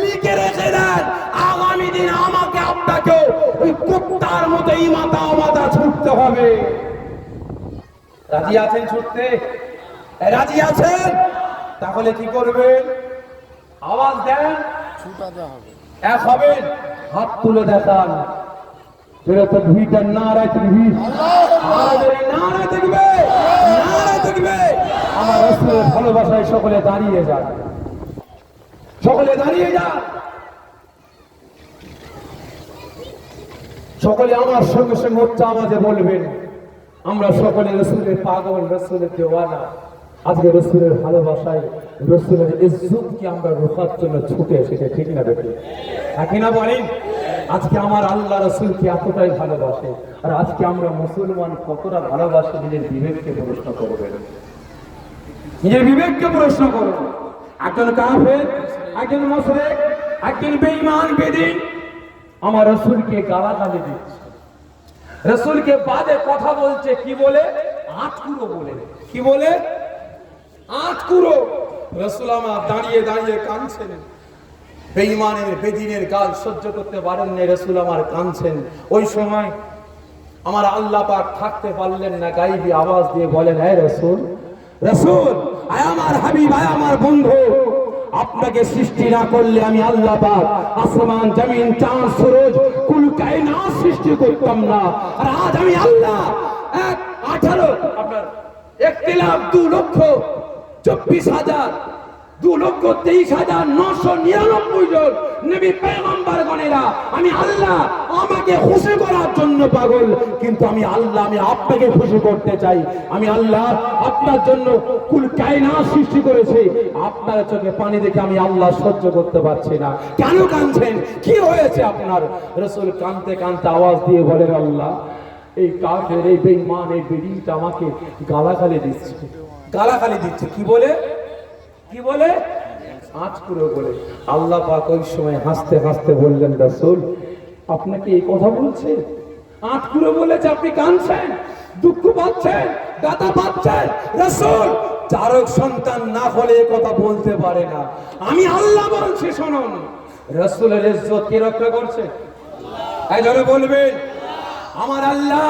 লিখে রেখে দেন আগামী দিন আমাকে আপনাকেও ওই কুত্তার মতো এই মাথা ও মাথা ছুটতে হবে। রাজি আছেন ছুটতে? রাজি আছেন? তাহলে কি করবেন? আওয়াজ দেন, ছুটাতে হবে। এক হবেন, হাত তুলে দেখান। যেটা তো ভিটার নারায় থাকবি, নারায় থাকবে, নারায় থাকবে। আমার রাসূলের ভালোবাসায় সকলে দাঁড়িয়ে যান, সকলে দাঁড়িয়ে যান। সকলে আমার সঙ্গে সঙ্গে উচ্চ আওয়াজে বলবেন, আমরা সকলে রাসূলের পাগল, রাসূলের দেওয়ানা। আজকে রাসূলের ভালোবাসায়, রাসূলের ইজ্জতকে আমরা রক্ষার জন্য ছুটে এসেছি। ঠিক না বেটি? একই না বলেন? আজকে আমার আল্লাহ রাসূলকে এতটাই ভালোবাসে, আর আজকে আমরা মুসলমান কতটা ভালোবাসি নিজের বিবেককে প্রশ্ন করবেন। নিজের বিবেককে প্রশ্ন করুন। একজন কাফের, একজন মুশরিক, একজন বেঈমান বেদিন আমার রাসূলকে গালাগালি দিচ্ছে, রাসূলকে বাজে কথা বলছে। কি বলে? আটকুরো বলে। কি বলে? আটকুরো। রাসূল আমার দাঁড়িয়ে দাঁড়িয়ে কাঁদছেন। বেঈমানের, বেদিনের গাল সহ্য করতে পারেন না, রাসূল আমার কাঁদছেন। ওই সময় আমার আল্লাহ পাক থাকতে পারলেন না, গাইবি আওয়াজ দিয়ে বলেন, হে রাসূল, রাসূল, আয় আমার হাবিব, আয় আমার বন্ধু, আপনাকে সৃষ্টি না করলে আমি আল্লাহ পাক আসমান, জমিন, চাঁদ, সূরজ, কুল কায়নাত সৃষ্টি করতাম না। আর আজ আমি আল্লাহ 2,23,999 জন নবী পয়গম্বর গণেরা আমি আল্লাহ আমাকে খুশি করার জন্য পাগল, কিন্তু আমি আল্লাহ আমি আপনাকে খুশি করতে চাই। আমি আল্লাহ আপনার জন্য কুল কায়নাত সৃষ্টি করেছি। আপনার চোখে পানি দেখে আমি আল্লাহ সহ্য করতে পারছি না। কেন কাঁদছেন? কি হয়েছে আপনার? রাসূল কাঁদতে কাঁদতে আওয়াজ দিয়ে বলেন, আল্লাহ, এই কাফের, এই বেঈমান, এই বেঈনটা আমাকে গালাগালি দিচ্ছে, গালাগালি দিচ্ছে। কি বলে? কি বলে? আটকুরো বলে। আল্লাহ পাক ওই সময় হাসতে হাসতে বললেন, রাসূল, আপনাকে এই কথা বলছে? আটকুরো বলেছে, আপনি কাঁদছেন, দুঃখ পাচ্ছেন, ব্যথা পাচ্ছেন? রাসূল চারক সন্তান না হলে এই কথা বলতে পারে না। আমি আল্লাহ বলছি, শুনুন। রাসূলের ইজ্জত কে রক্ষা করছে? এই জন্য বলবেন, আমার আল্লাহ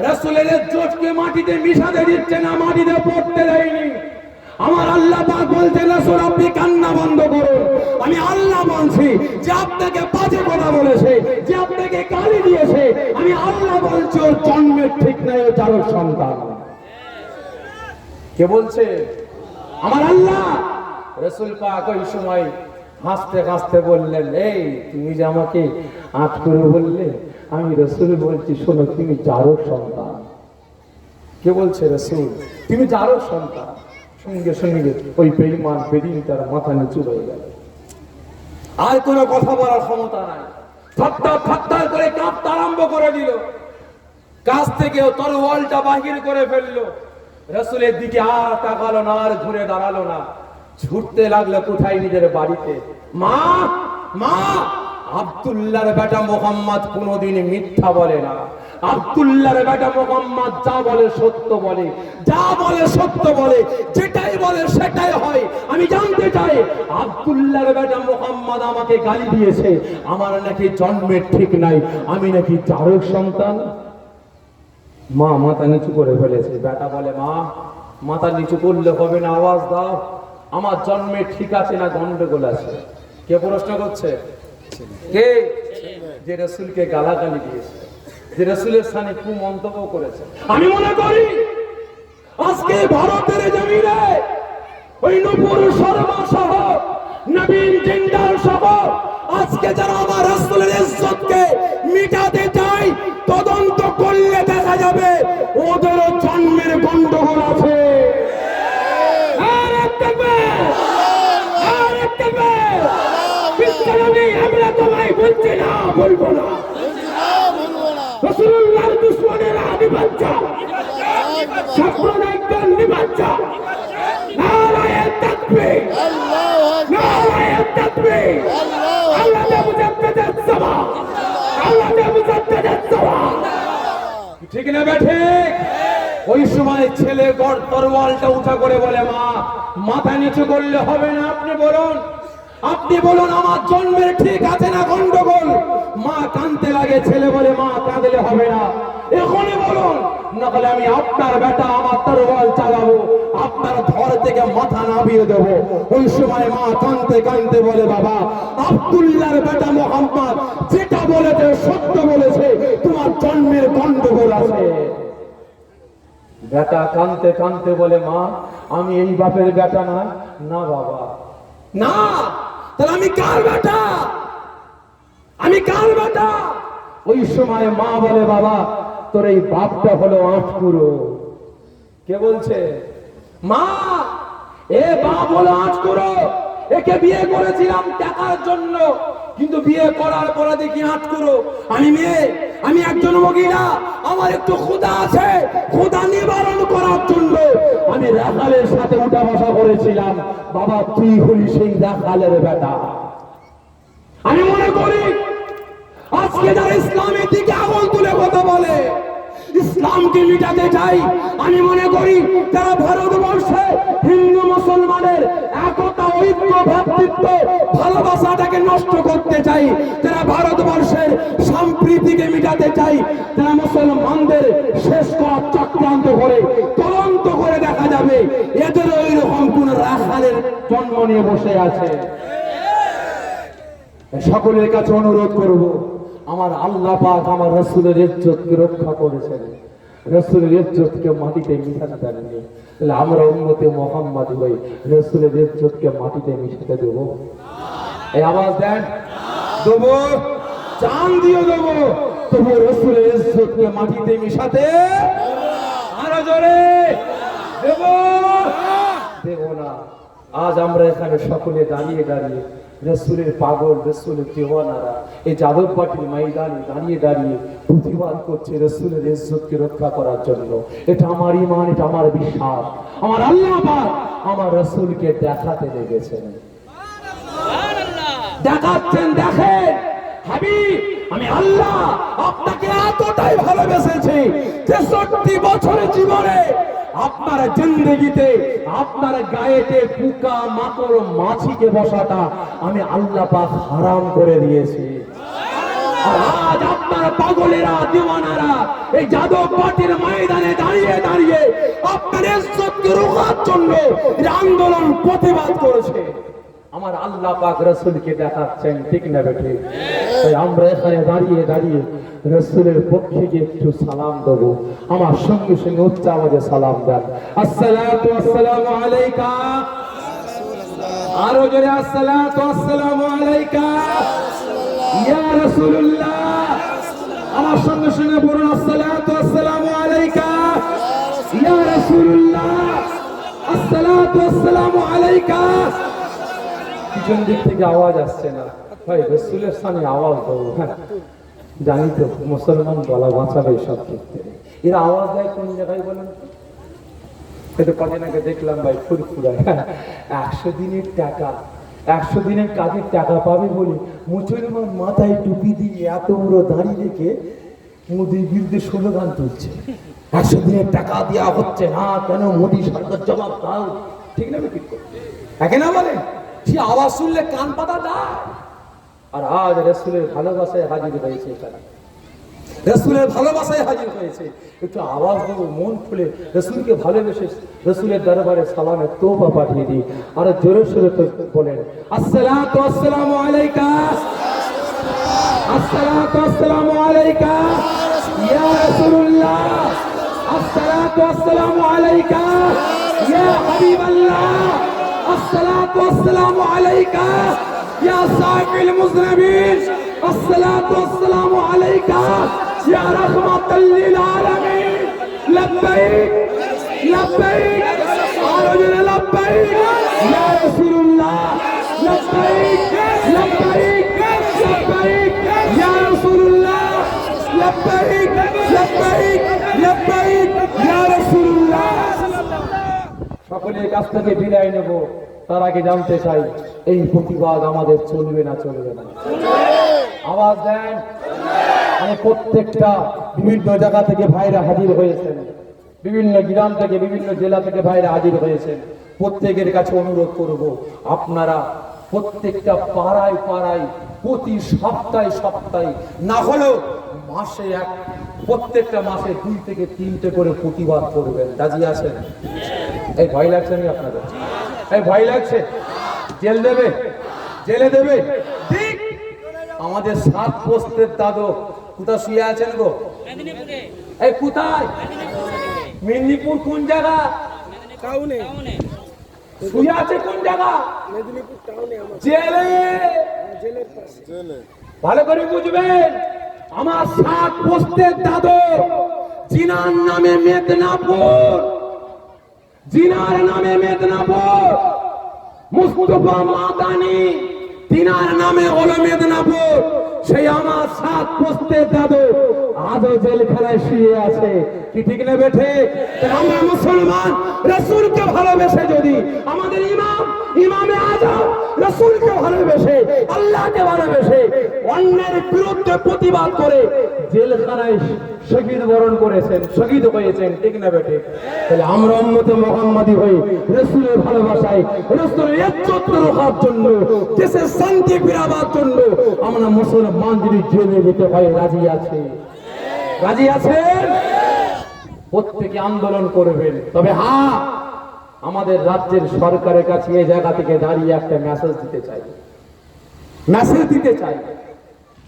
রাসূলের ইজ্জতকে মাটিতে মিশাতে দিচ্ছে না, মাটিতে পড়তে দেয়নি। আমার আল্লাহ পাক বলছেন, রাসূল আপনি কান্না বন্ধ করুন। আমি আল্লাহ বলছি, যে আপনাকে বাজে কথা বলেছে, যে আপনাকে গালি দিয়েছে, আমি আল্লাহ বলছি ওর জন্মের ঠিক নাই, ও চারক সন্তান। কে বলছে? আমার আল্লাহ। রাসূল পাক ওই সময় হাসতে হাসতে বললেন, এই তুমি যে আমাকে আট করে বললে, আমি রসুল বলছি শোনো, তুমি যারও সন্তান। কে বলছে? রসুল। তুমি যারও সন্তান। সঙ্গে সঙ্গে ওই বেঈমান বেদিন তার মাথা নিচু হয়ে গেল, আর কোনো কথা বলার ক্ষমতা নাই। থরথর থরথর করে কাঁপতে আরম্ভ করে দিল, কাছ থেকে তরোয়ালটা বাহির করে ফেললো। রসুলের দিকে আর তাকালো না, আর ঘুরে দাঁড়ালো না, ছুটতে লাগলো কোথায়? নিজের বাড়িতে। মা, মা, আব্দুল্লাহর বেটা মুহাম্মদ কোনোদিন মিথ্যা বলে না। আব্দুল্লাহর বেটা মুহাম্মদ যা বলে সত্য বলে, যা বলে সত্য বলে, যেটাই বলে সেটাই হয়। আমি জানতে চাই, আব্দুল্লাহর বেটা মুহাম্মদ আমাকে গালি দিয়েছে, আমার নাকি জন্মের ঠিক নাই, আমি নাকি জারক সন্তান। মা মাথা নিচু করে ফেলেছে। বেটা বলে, মা মাথা নিচু করলে হবে না, আওয়াজ দাও, আমার জন্মে ঠিক আছে না গন্ডগোল আছে? কে প্রশ্ন করছে? কে? যে রাসূলকে গালাগালি দিয়েছে, যে রাসূলের সামনে কুমন্তব্য করেছে। আমি মনে করি আজকে ভারতের জমিনে ওই নূপুর শর্মা সহ, নবীন জিন্দাল সহ আজকে যারা আমার রাসূলের ইজ্জতকে মিটাতে চায়, তদন্ত করলে দেখা যাবে ওদেরও জন্মের গন্ডগোল আছে। আমরা তোমায় বলছি না, বলবো না। রাসূলুল্লাহর দুশমনেরা আদি বাচ্চা, সাম্প্রদায়িক বাচ্চা। নারায়ে তাকবীর, নারায়ে তাকবীর। আল্লাহ মুজাদ্দিদের সাওয়া, আল্লাহ মুজাদ্দিদের সাওয়া। ঠিক না বেঠে? ওই সময় ছেলে তরোয়ালটা উঠা করে বলে, মা মাথা নিচু করলে হবে না, আপনি বলুন, আপনি বলুন আমার জন্মের ঠিক আছে না গন্ডগোল? মা কাঁদতে লাগে। ছেলে বলে, মা কাঁদলে হবে না, এখনই বলুন, না হলে আমি আপনার বেটা আমার তরোয়াল চালাবো, আপনার ধর থেকে মাথা নামিয়ে দেবো। ওই সময় মা কাঁদতে কাঁদতে বলে, বাবা আব্দুল্লাহর বেটা মুহাম্মদ যেটা বলেছে সত্য বলেছে, তোমার জন্মের গন্ডগোল আছে। বেটা কাঁদতে কাঁদতে বলে, মা আমি এই বাপের বেটা না। না বাবা, না, তাহলে আমি কার বেটা? আমি কার বেটা? ওই সময় মা বলে, বাবা তোর এই বাপটা হলো আটকুরো। কে বলছে? মা, এ বাপ হলো আটকুরো, একে বিয়ে করেছিলাম টাকার জন্য, কিন্তু বিয়ে করার পরে দেখি আটকুরো। আমি মেয়ে, আমি একজন মহিলা, আমার একটু ক্ষুধা আছে, ক্ষুধা নিবারণ করার জন্য আমি রাখালের সাথে উঠা বসা করেছিলাম। বাবা তুই হলি সেই রাখালের বেটা। আমি মনে করি আজকে যারা ইসলামের দিকে আঙুল তুলে কথা বলে, ইসলামকে মিটাতে চাই, আমি মনে করি যারা ভারতবর্ষে হিন্দু মুসলমানের একতা, ঐক্য, ভ্রাতৃত্ব, ভালোবাসাটাকে নষ্ট করতে চাই, যারা ভারতবর্ষের সম্প্রীতিকে মিটাতে চাই, যারা মুসলমানদের শেষ করার চক্রান্ত করে, তদন্ত করে দেখা যাবে এদের ওই রকম কোন রাখালের জন্ম নিয়ে বসে আছে। সকলের কাছে অনুরোধ করব, আমার আল্লাহ পাক আমার রাসূলের ইজ্জতকে রক্ষা করেছেন, রাসূলের ইজ্জতকে মাটিতে মিশাতে দেননি। তাহলে আমরা উম্মতে মুহাম্মাদী হই, রাসূলের ইজ্জতকে মাটিতে মিশাতে দেব? এই আওয়াজ দেন, দেব, জান দিয়ে দেব, তবু রাসূলের ইজ্জতকে মাটিতে মিশাতে আরো জোরে দেব? দেব না। আজ আমরা এখানে সকলে দাঁড়িয়ে দাঁড়িয়ে রাসূলের পাগল, রাসূলের দিওয়ানারা এই যাদববাটির ময়দানে দাঁড়িয়ে দাঁড়িয়ে প্রতিবাদ করছে রাসূলের ইজ্জতকে রক্ষা করার জন্য। এটা আমার ঈমান, এটা আমার বিশ্বাস। আমার আল্লাহ পাক আমার রাসূলকে দেখাতে লেগেছেন, দেখাচ্ছেন। দেখেন হাবিব, আমি আল্লাহ আপনাকে এতটাই ভালোবেসেছি, 63 বছরের জীবনে আপনার জিন্দেগিতে, আপনার গায়েতে পোকা মাকড় মাছিকে বসাটা আমি আল্লাহ পাক হারাম করে দিয়েছি। আর আজ আপনার পাগলেরা, দিওয়ানারা এই যাদববাটির ময়দানে দাঁড়িয়ে দাঁড়িয়ে আপনার ইজ্জতকে রক্ষার জন্য আন্দোলন, প্রতিবাদ করেছে। আমার আল্লাহ পাক রাসূলকে দেখাচ্ছেন, ঠিক না বেঠে? তাই আমরা এখানে দাঁড়িয়ে দাঁড়িয়ে রাসূলের পক্ষে গিয়ে একটু সালাম দেব। আমার সঙ্গে সঙ্গে উচ্চ আওয়াজে সালাম দেন, আসসালাতু ওয়াসসালামু আলাইকা রাসূলুল্লাহ। আরো জোরে আসসালাতু ওয়াসসালামু আলাইকা ইয়া রাসূলুল্লাহ। আমার সঙ্গে সঙ্গে বলুন আসসালাতু ওয়াসসালামু আলাইকা ইয়া রাসূলুল্লাহ, আসসালাতু ওয়াসসালামু আলাইকা। পিছন দিক থেকে আওয়াজ আসছে না ভাই, রাসূলের সামনে আওয়াজ দেবো। জানি তো মুসলমান গলা বাঁচাবে সব ক্ষেত্রে, এরা আওয়াজ দেয় কোন জায়গায় বলেন? এটা কদিন আগে দেখলাম ভাই ফুরফুরায় 100 দিনের টাকা, 100 দিনের কাজের টাকা পাবে বলে মুসলমান মাথায় টুপি দিয়ে এত বড় দাঁড়িয়ে রেখে মোদির বিরুদ্ধে স্লোগান তুলছে। 100 দিনের টাকা দেওয়া হচ্ছে না কেন, মোদি সরকার জবাব দাও। ঠিক না? ঠিক একে না বলে সে আওয়াজ শুনলে কান পাতা যায়। আর আজ রাসূলের ভালোবাসায় হাজির হয়েছে, এখানে রাসূলের ভালোবাসায় হাজির হয়েছে। একটু আওয়াজ দেবো মন খুলে, রাসূলকে ভালোবেসে রাসূলের দরবারে সালামের তোবা পাঠিয়ে দিই। আর জোরে সোরে তো বলেন আসসালাতু ওয়াসসালামু আলাইকা, আসসালাতু ওয়াসসালামু আলাইকা ইয়া রাসূলুল্লাহ, আসসালাতু ওয়াসসালামু আলাইকা ইয়া হাবিবাল্লাহ, আসসালাতু ওয়াসসালামু আলাইকা ইয়া সাইফুল মুজনিবিন, আসসালাতু ওয়াসসালামু আলাইকা ইয়া রাহমাতাল লিল আলামিন। লব্বাইক লব্বাইক আরজুল লব্বাইক ইয়া রাসূলুল্লাহ, লব্বাইক লব্বাইক লব্বাইক ইয়া রাসূলুল্লাহ, লব্বাইক লব্বাইক লব্বাইক ইয়া রাসূলুল্লাহ। সকলের কাছ থেকে বিদায় নেব, তার আগে জানতে চাই এই প্রতিবাদ আমাদের চলবে না চলবে না? আওয়াজ দেন। মানে প্রত্যেকটা বিভিন্ন জায়গা থেকে ভাইরা হাজির হয়েছেন, বিভিন্ন গ্রাম থেকে বিভিন্ন জেলা থেকে ভাইরা হাজির হয়েছেন। প্রত্যেকের কাছে অনুরোধ করব, আপনারা প্রত্যেকটা পাড়ায় পাড়ায় প্রতি সপ্তাহে সপ্তাহে না হলেও মাসে প্রত্যেকটা মাসে 2 থেকে 3টে করে প্রতিবাদ করবেন। রাজি আছেন? এই ভয় লাগছে না আপনাদের? এই ভয় লাগছে? জেল দেবে, জেলে দেবে। ঠিক আমাদের 7 পোস্টের দাদু কোথায় শুয়ে আছেন গো? এই কোথায়? মেদিনীপুর কোন জায়গা? টাউনে শুয়ে আছে। কোন জায়গা? মেদিনীপুর টাউনে। জেলে, জেলের পাশে। ভালো করে বুঝবেন, আমার 7 পোস্টের দাদু, জিনার নামে মেদিনীপুর, জিনার নামে মেদিনীপুর, মুস্তাফা মাদানি তিনার নামে হলো মেদিনীপুর। সেই আমার 7 পোস্টের দাদু আজও জেলখানায় শুয়ে আছে। কি ঠিক না বেঠে? আমরা মুসলমান রাসূলকে ভালোবেসে যদি আমাদের ইমামে আযম রাসূলকে ভালোবেসে আল্লাহকে ভালোবেসে অন্যের বিরুদ্ধে প্রতিবাদ করে জেলখানায় শহীদ বরণ করেছেন, শহীদ হয়েছেন। ঠিক না বেঠে? তাহলে আমরা উম্মতে মুহাম্মাদি হই রাসূলের ভালোবাসায়, রাসূলের ইজ্জত রক্ষার জন্য, দেশের শান্তি ফিরাবার জন্য আমরা মুসলমান যদি জেলে যেতে হয় রাজি আছে? রাজি আছেন? প্রত্যেকে আন্দোলন করবেন। তবে হ্যাঁ, আমাদের রাজ্যের সরকারের কাছে এই জায়গা থেকে দাঁড়িয়ে একটা মেসেজ দিতে চাই।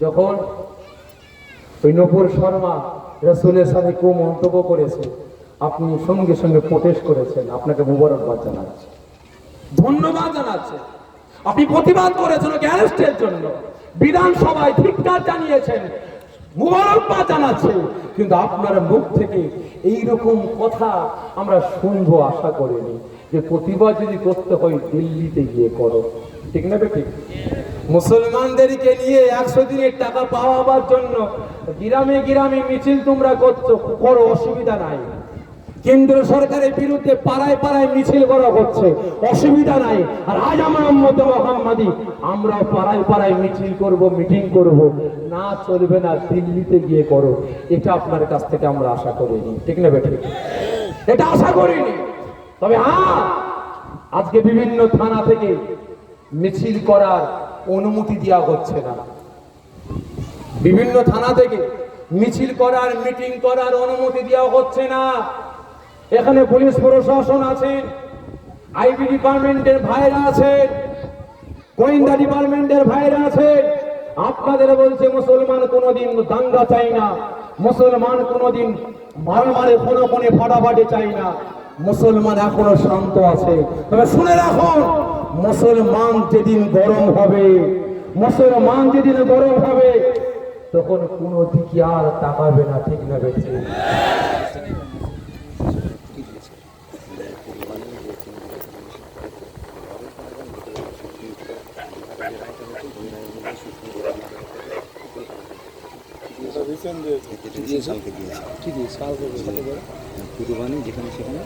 যখন ওই নূপুর শর্মা রাসূলের সাথে খুব মন্তব্য করেছে, আপনি সঙ্গে সঙ্গে প্রোটেস্ট করেছেন, আপনাকে মুবারকবাদ জানাচ্ছি, ধন্যবাদ জানাচ্ছি। আপনি প্রতিবাদ করেছেন অ্যারেস্টের জন্য, বিধানসভায় ধিক্কার জানিয়েছেন, মুবারকবাদ জানাচ্ছি। কিন্তু আপনার মুখ থেকে এইরকম কথা আমরা শুনবো আশা করিনি, যে প্রতিবাদ যদি করতে হয় দিল্লিতে গিয়ে করো। ঠিক না ঠিক? মুসলমানদেরকে নিয়ে 100 দিনের টাকা পাওয়াবার জন্য গ্রামে গ্রামে মিছিল তোমরা করছো, করো, অসুবিধা নাই। কেন্দ্র সরকারের বিরুদ্ধে পাড়ায় পাড়ায় মিছিল করা হচ্ছে, অসুবিধা নাই। আর আজ আমরা উম্মতে মুহাম্মাদি, আমরা পাড়ায় পাড়ায় মিছিল করব, মিটিং করব, না চলবে না, দিল্লিতে গিয়ে করো। এটা আপনার কাছ থেকে আমরা আশা করিনি। ঠিক না বেঠিক? এটা আশা করিনি। তবে হ্যাঁ, আজকে বিভিন্ন থানা থেকে মিছিল করার অনুমতি দেওয়া হচ্ছে না। বিভিন্ন থানা থেকে মিছিল করার, মিটিং করার অনুমতি দেওয়া হচ্ছে না। এখানে পুলিশ প্রশাসন আছেন, আইবি ডিপার্টমেন্টের ভাইরা আছেন, গোয়েন্দা ডিপার্টমেন্টের ভাইরা আছেন। আপনাদের বলছে মুসলমান কোনোদিন দাঙ্গা চাই না, মুসলমান কোনোদিন মারামারি, ফোনে ফাটাফাটি চাই না। মুসলমান এখনো শান্ত আছে। তবে শুনে রাখুন, মুসলমান যেদিন গরম হবে, মুসলমান যেদিন গরম হবে, তখন কোনো দিকে আর তাকাবে না। ঠিক না বেশি? কুরবানি যেখানে সেখানে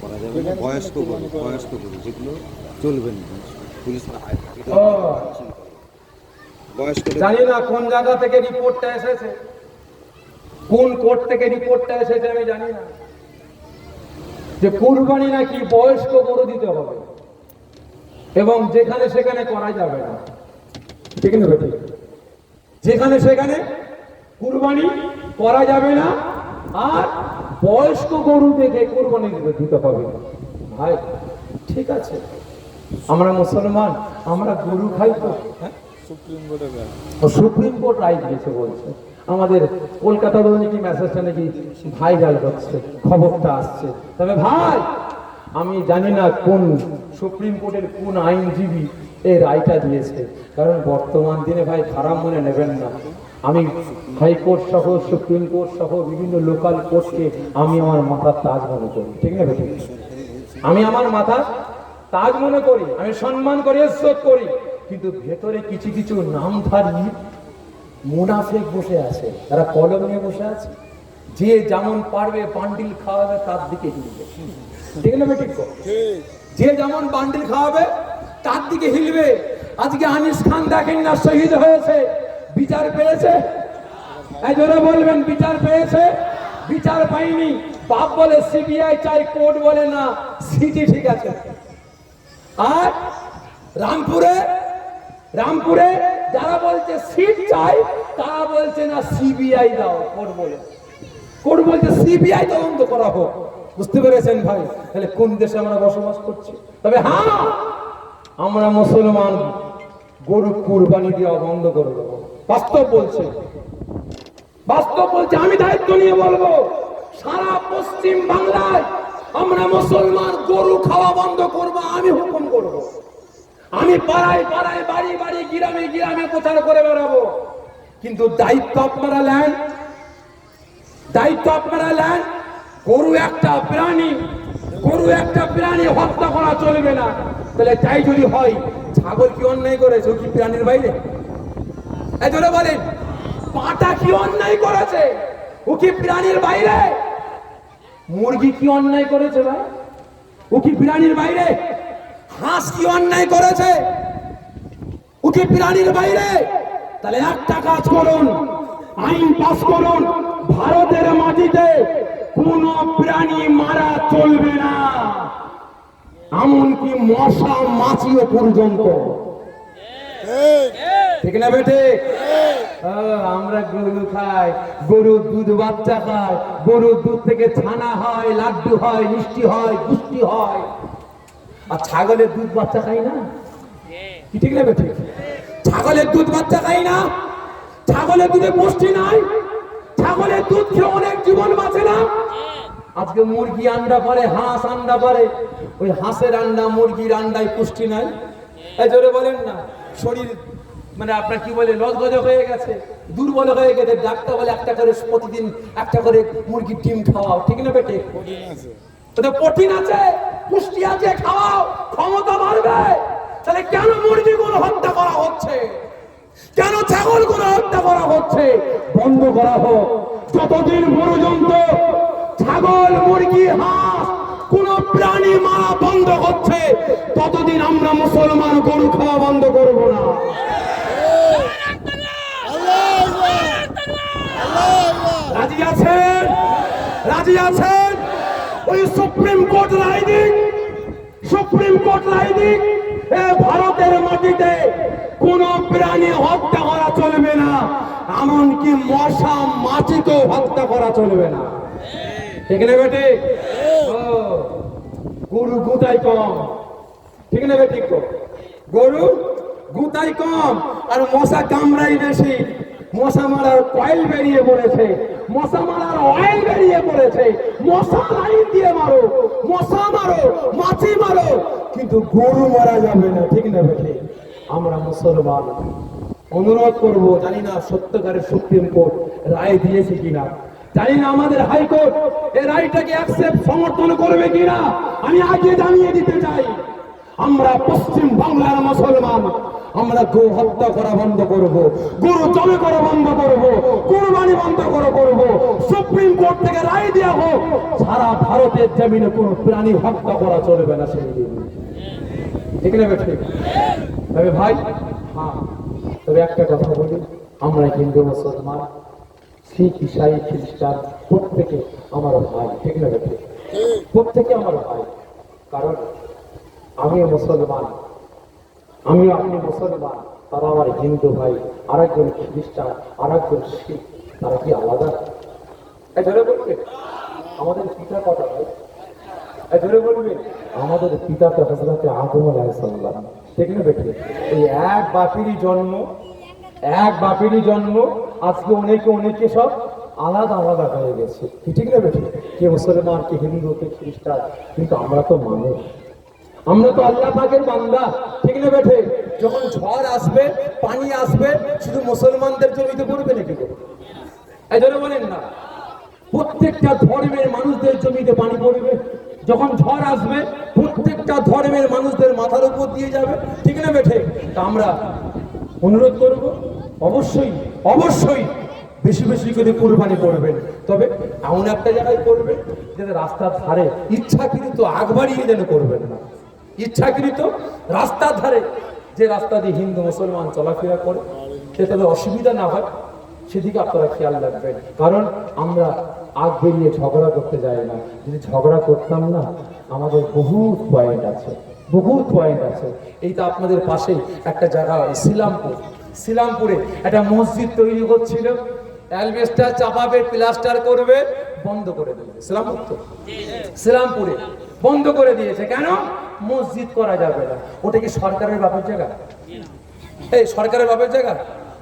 করা যাবে না, বয়স্ক গরু যেগুলো চলবে না, পুলিশ বয়স্ক। জানি না কোন জায়গা থেকে রিপোর্টটা এসেছে, কোন কোর্ট থেকে রিপোর্টটা এসেছে আমি জানি না, যে কুরবানি নাকি বয়স্ক গরু দিতে হবে এবং যেখানে সেখানে করা যাবে না। ঠিক না বেটি? যেখানে সেখানে কুরবানি করা যাবে না, আর বয়স্ক গরু দেখে কুরবানি দিতে হবে। ভাই ঠিক আছে, আমরা মুসলমান, আমরা গরু খাই তো। সুপ্রিম কোর্ট রায় দিয়েছে বলছে। আমাদের কলকাতা নাকি মেসেজটা নাকি ভাইরাল হচ্ছে, খবরটা আসছে। তবে ভাই আমি জানি না কোন সুপ্রিম কোর্টের কোন আইনজীবী এই রায়টা দিয়েছে, কারণ বর্তমান দিনে ভাই খারাপ মনে নেবেন না, আমি হাইকোর্ট সহ সুপ্রিম কোর্ট সহ বিভিন্ন লোকাল কোর্টকে আমি আমার মাথার তাজ মনে করি। ঠিক না বেটি? আমি আমার মাথার তাজ মনে করি, আমি সম্মান করি, ইজ্জত করি, কিন্তু ভেতরে কিছু কিছু নামধারী মুনাফিক বসে আছে, তারা কলম নিয়ে বসে আছে, যে যেমন পারবে বান্ডিল খাওয়াবে তার দিকে হিলবে। ঠিক না বেটি? যে যেমন বান্ডিল খাওয়াবে তার দিকে হিলবে। আজকে আনিস খান দেখেন না, শহীদ হয়েছে, বিচার পেয়েছে? এই জোরে বলবেন, বিচার পেয়েছে? বিচার পাইনি। বাপ বলে সিবিআই চাই, কোর্ট বলে না সিটি ঠিক আছে। আর রামপুরে যারা বলছে সিট চাই, তারা বলছে না সিবিআই দাও, কোর্ট বলছে সিবিআই তদন্ত করা হোক। বুঝতে পেরেছেন ভাই? তাহলে কোন দেশে আমরা বসবাস করছি? তবে হ্যাঁ, আমরা মুসলমান গরু কুরবানি দেওয়া বন্ধ করে দেবো। বাস্তব বলছে, আমি দায়িত্ব নিয়ে বলবো, সারা পশ্চিম বাংলায় আমরা মুসলমান গরু খাওয়া বন্ধ করবো। আমি হুকুম করবো, আমি পাড়ায় পাড়ায়, বাড়ি বাড়ি, গ্রামে গ্রামে প্রচার করে বেড়াবো। কিন্তু দায়িত্ব আপনারা নেন, গরু একটা প্রাণী হত্যা করা চলবে না। তাহলে তাই যদি হয়, ছাগল কি অন্যায় করেছে? ও কি প্রাণীর বাইরে? এজন্য বলেন, পাটা কি অন্যায় করেছে? ও কি প্রাণীর বাইরে? মুরগি কি অন্যায় করেছে ভাই? ও কি প্রাণীর বাইরে? হাঁস কি অন্যায় করেছে? ও কি প্রাণীর বাইরে? তাহলে একটা কাজ করুন, আইন পাস করুন, ভারতের মাটিতে কোন প্রাণী মারা চলবে না, এমনকি মশা মাছিও পর্যন্ত। ঠিক না বেটে? আমরা গরু খাই, গরুর দুধ বাচ্চা খায়, গরুর দুধ থেকে ছানা হয়, লাড্ডু হয়, মিষ্টি হয়, গুষ্টি হয়। আর ছাগলের দুধ বাচ্চা খাই না? কি ঠিক না বেটে? ছাগলের দুধ বাচ্চা খাই না? ছাগলের দুধে পুষ্টি নাই? ছাগলের দুধ খেয়ে অনেক জীবন বাঁচে না? আজকে মুরগি আন্ডা পারে, হাঁস আন্ডা পারে, ওই হাঁসের আন্ডা, মুরগির আন্ডায় পুষ্টি নাই। এই জোরে বলেন না, শরীর মানে আপনার কি বলে, লজগজ হয়ে গেছে, দুর্বল হয়ে গেছে। ডাক্তার বলে একটা করে প্রতিদিন একটা করে মুরগির ডিম খাওয়াও। ঠিক না বেটে? প্রোটিন আছে, পুষ্টি আছে, খাওয়াও, ক্ষমতা বাড়বে। তাহলে কেন মুরগিগুলো হত্যা করা হচ্ছে? কেন ছাগলগুলো হত্যা করা হচ্ছে? বন্ধ করা হোক। যতদিন পর্যন্ত ছাগল, মুরগি, হাঁস কোন প্রাণী মারা বন্ধ হচ্ছে, ততদিন আমরা মুসলমান গরু খাওয়া বন্ধ করব না। রাজি আছেন? রাজি আছেন? ওই সুপ্রিম কোর্ট রায় দিক, ভারতের মাটিতে কোন প্রাণী হত্যা করা চলবে না, এমনকি মশা মাছিকেও হত্যা করা চলবে না। ঠিক না বেটি? গরু গুতাই কম। ঠিক না বেটি? গরু গুতাই কম, আর মশা কামড়াই বেশি। মশা মারার কয়েল বেরিয়ে পড়েছে, মশা মারার অয়েল বেরিয়ে পড়েছে, মশা লাইন দিয়ে মারো, মশা মারো, মাছি মারো, কিন্তু গরু মারা যাবে না, ঠিক না বেঠে? আমরা মুসলমান অনুরোধ করব, জানি না সত্যকারের সুপ্রিম কোর্ট রায় দিয়েছে কিনা, জানি না আমাদের হাইকোর্ট এই রায়টাকে অ্যাকসেপ্ট সমর্থন করবে কিনা, আমি আগে জানিয়ে দিতে চাই, আমরা পশ্চিম বাংলার মুসলমান, আমরা গো হত্যা করা বন্ধ করব, গরু জবে করা বন্ধ করব, কুরবানি বন্ধ করব, সুপ্রিম কোর্ট থেকে রায় দেওয়া হোক সারা ভারতের জমিনে কোনো প্রাণী হত্যা করা চলবে না সেই দিন, ঠিক না বেঠিক? তবে ভাই, হ্যাঁ, তবে একটা কথা বলি, আমরা হিন্দু মুসলমান শিখ ইসাই খ্রিস্টান প্রত্যেকে আমার ভাই, ঠিক না বেঠিক? প্রত্যেকে আমার ভাই, কারণ আমি মুসলমান, আমি আপনি মুসলমান, তারা আমার হিন্দু ভাই, আরেকজন খ্রিস্টান, আরেকজন শিখ, তারা কি আলাদা? ধরে বলবে আমাদের পিতা কটা ভাই? ধরে বলবে আমাদের পিতা তো হযরতে আদম আলাইহিস সালাম, ঠিক না বেটি? এই এক বাপেরই জন্ম, আজকে অনেকে সব আলাদা আলাদা হয়ে গেছে, ঠিক না বেটি? কে মুসলমান, কে হিন্দু, কে খ্রিস্টান, কিন্তু আমরা তো মানুষ, আমরা তো আল্লাহ পাকের বান্দা, ঠিক না বেঠে? যখন ঝড় আসবে, পানি আসবে, শুধু মুসলমানদের জমিতে পড়বে নাকি? এই জন্য বলেন না, প্রত্যেকটা ধর্মের মানুষদের জমিতে পানি পড়বে, যখন ঝড় আসবে প্রত্যেকটা ধর্মের মানুষদের মাথার উপর দিয়ে যাবে, ঠিক না বেঠে? তা আমরা অনুরোধ করব, অবশ্যই অবশ্যই বেশি বেশি করে কুরবানি করবেন, তবে এমন একটা জায়গায় করবেন যেটা রাস্তার ধারে, ইচ্ছাকৃত আগ বাড়িয়ে যেন করবেন না, ইচ্ছাকৃত রাস্তার ধারে, যে রাস্তা দিয়ে হিন্দু মুসলমান চলাফেরা করে সেটাতে অসুবিধা না হয় সেদিকে আপনারা খেয়াল রাখবেন, কারণ আমরা আগ বেরিয়ে ঝগড়া করতে যাই না, যদি ঝগড়া করতাম না আমাদের বহুত পয়েন্ট আছে। এইটা আপনাদের পাশেই একটা জায়গা, শিলামপুরে একটা মসজিদ তৈরি হচ্ছিল, অ্যালবেস্টার চাপাবে, প্লাস্টার করবে, বন্ধ করে দেবে, শিলামপুরে বন্ধ করে দিয়েছে, কেন? মসজিদ করা যাবে না। ওটা কি সরকারের বাপের জায়গা? এই সরকারের বাপের জায়গা?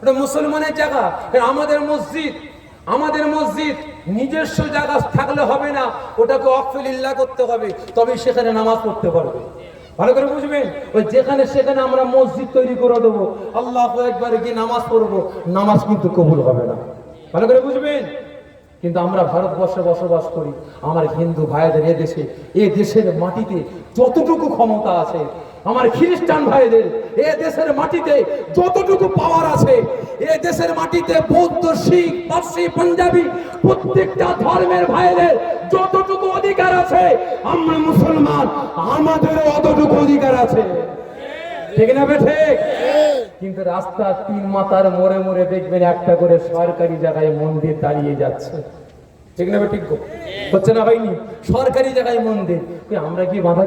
ওটা মুসলমানের জায়গা। আমাদের মসজিদ নিজস্ব জায়গা থাকলে হবে না, ওটাকে ওয়াকফিল্লাহ করতে হবে, তবে সেখানে নামাজ পড়তে পারবে। ভালো করে বুঝবেন, ওই যেখানে সেখানে আমরা মসজিদ তৈরি করে দেবো, আল্লাহু আকবার গিয়ে নামাজ পড়বো, নামাজ কিন্তু কবুল হবে না। ভালো করে বুঝবেন। কিন্তু আমরা ভারতবর্ষে বসবাস করি, আমার হিন্দু ভাইদের এ দেশের মাটিতে যতটুকু ক্ষমতা আছে, আমার খ্রিস্টান ভাইদের এ দেশের মাটিতে যতটুকু পাওয়ার আছে, এ দেশের মাটিতে বৌদ্ধ, শিখ, পার্সি, পাঞ্জাবি প্রত্যেকটা ধর্মের ভাইদের যতটুকু অধিকার আছে, আমরা মুসলমান আমাদেরও অতটুকু অধিকার আছে, ঠিক না বেঠে? কিন্তু রাস্তার তিন মাথার মোড়ে মোড়ে দেখবেন একটা করে সরকারি জায়গায় মন্দির দাঁড়িয়ে যাচ্ছে, ঠিক না বেঠিক? হচ্ছে না, হয়নি? সরকারি জায়গায় মন্দির, আমরা কি বাধা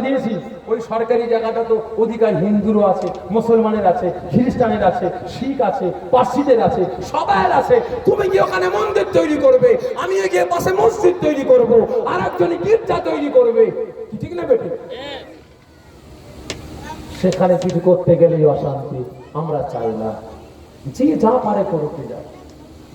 দিয়েছি? ওই সরকারি জায়গাটা তো অধিকার হিন্দুরও আছে, মুসলমানের আছে, খ্রিস্টানের আছে, শিখ আছে, পার্সিদের আছে, সবার আছে। তুমি কি ওখানে মন্দির তৈরি করবে, আমি গিয়ে পাশে মসজিদ তৈরি করব, আর একজন গির্জা তৈরি করবে, ঠিক না বেঠিক? সেখানে কিছু করতে গেলেই অশান্তি, আমরা চাই না। যে যা পারে করতে যায়,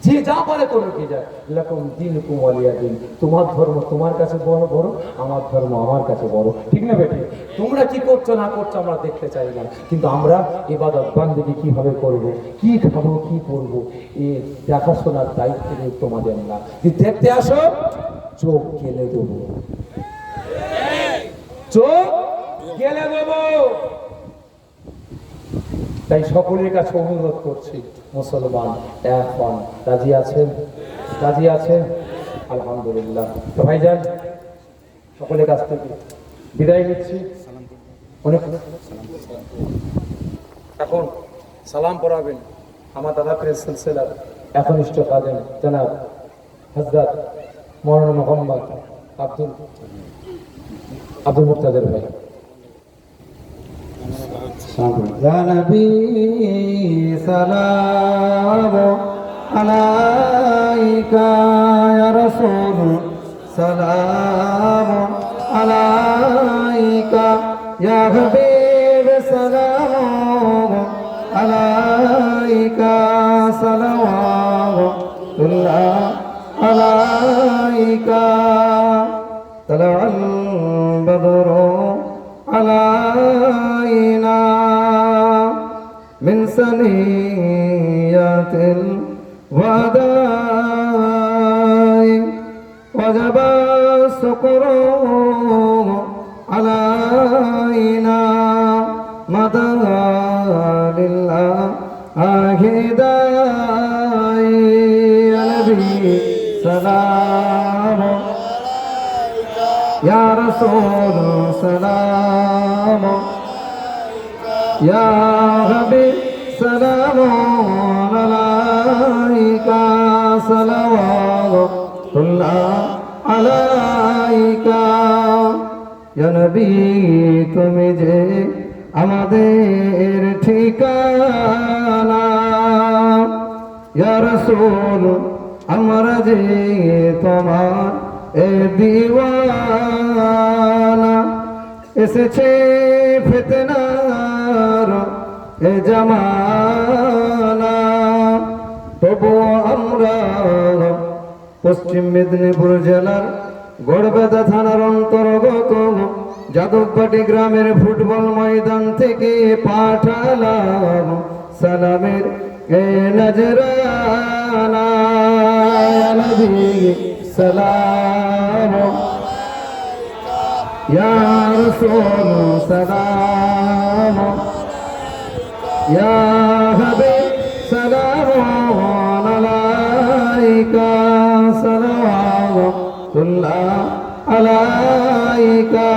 যে যা পারে করতে যায়, এরকম দিন কুমালিয়া দিন, তোমার ধর্ম তোমার কাছে বড়, আমার ধর্ম আমার কাছে বড়, ঠিক না বেটি? তোমরা কি করছো না করছো আমরা দেখতে চাই না, কিন্তু আমরা ইবাদত বান্দেগি কিভাবে করব, কি খাবো, কি করবো, এ দেখাশোনার দায়িত্ব নেই তোমাদের না। যদি দেখতে আসো, চোখ গেলে দেবো, চোখ গেলে দেবো। তাই সকলের কাছে অনুরোধ করছি, মুসলমান এখন রাজি আছেন? আলহামদুলিল্লাহ। তো ভাইজান, সকলের কাছ থেকে বিদায় নিচ্ছি। এখন সালাম পড়াবেন আমার দাদা পীরের সিলসিলার একনিষ্ঠ কাজেন জনাব হযরত মওলানা মোহাম্মদ আব্দুল মুক্তাদির ভাই। يا نبي سلام عليك يا رسول سلام عليك يا حبيب سلام عليك صلوات الله عليك طلع البدر علينا من ثنيات الوداع وجب الشكر علينا مدى لله داعي يا نبي سلام يا رسول سلام يا حبيب سلام عليك صلوات الله عليك يا নবী তুমি যে আমাদের ঠিকানা ইয়া রাসূল আমরা যে তোমার এ দিওয়ানা এসেছে ফিতনার এ জামানা তবু আমরা পশ্চিম মেদিনীপুর জেলার গড়বেতা থানার অন্তর্গত যাদববাটি গ্রামের ফুটবল ময়দান থেকে পাঠালাম সালামের এ নজরানা ইয়া নবী সালাম ইয়া রাসূল সালাম ইয়া হাবিব সালাম আলাইকা সালাওয়াতুল্লাহ আলাইকা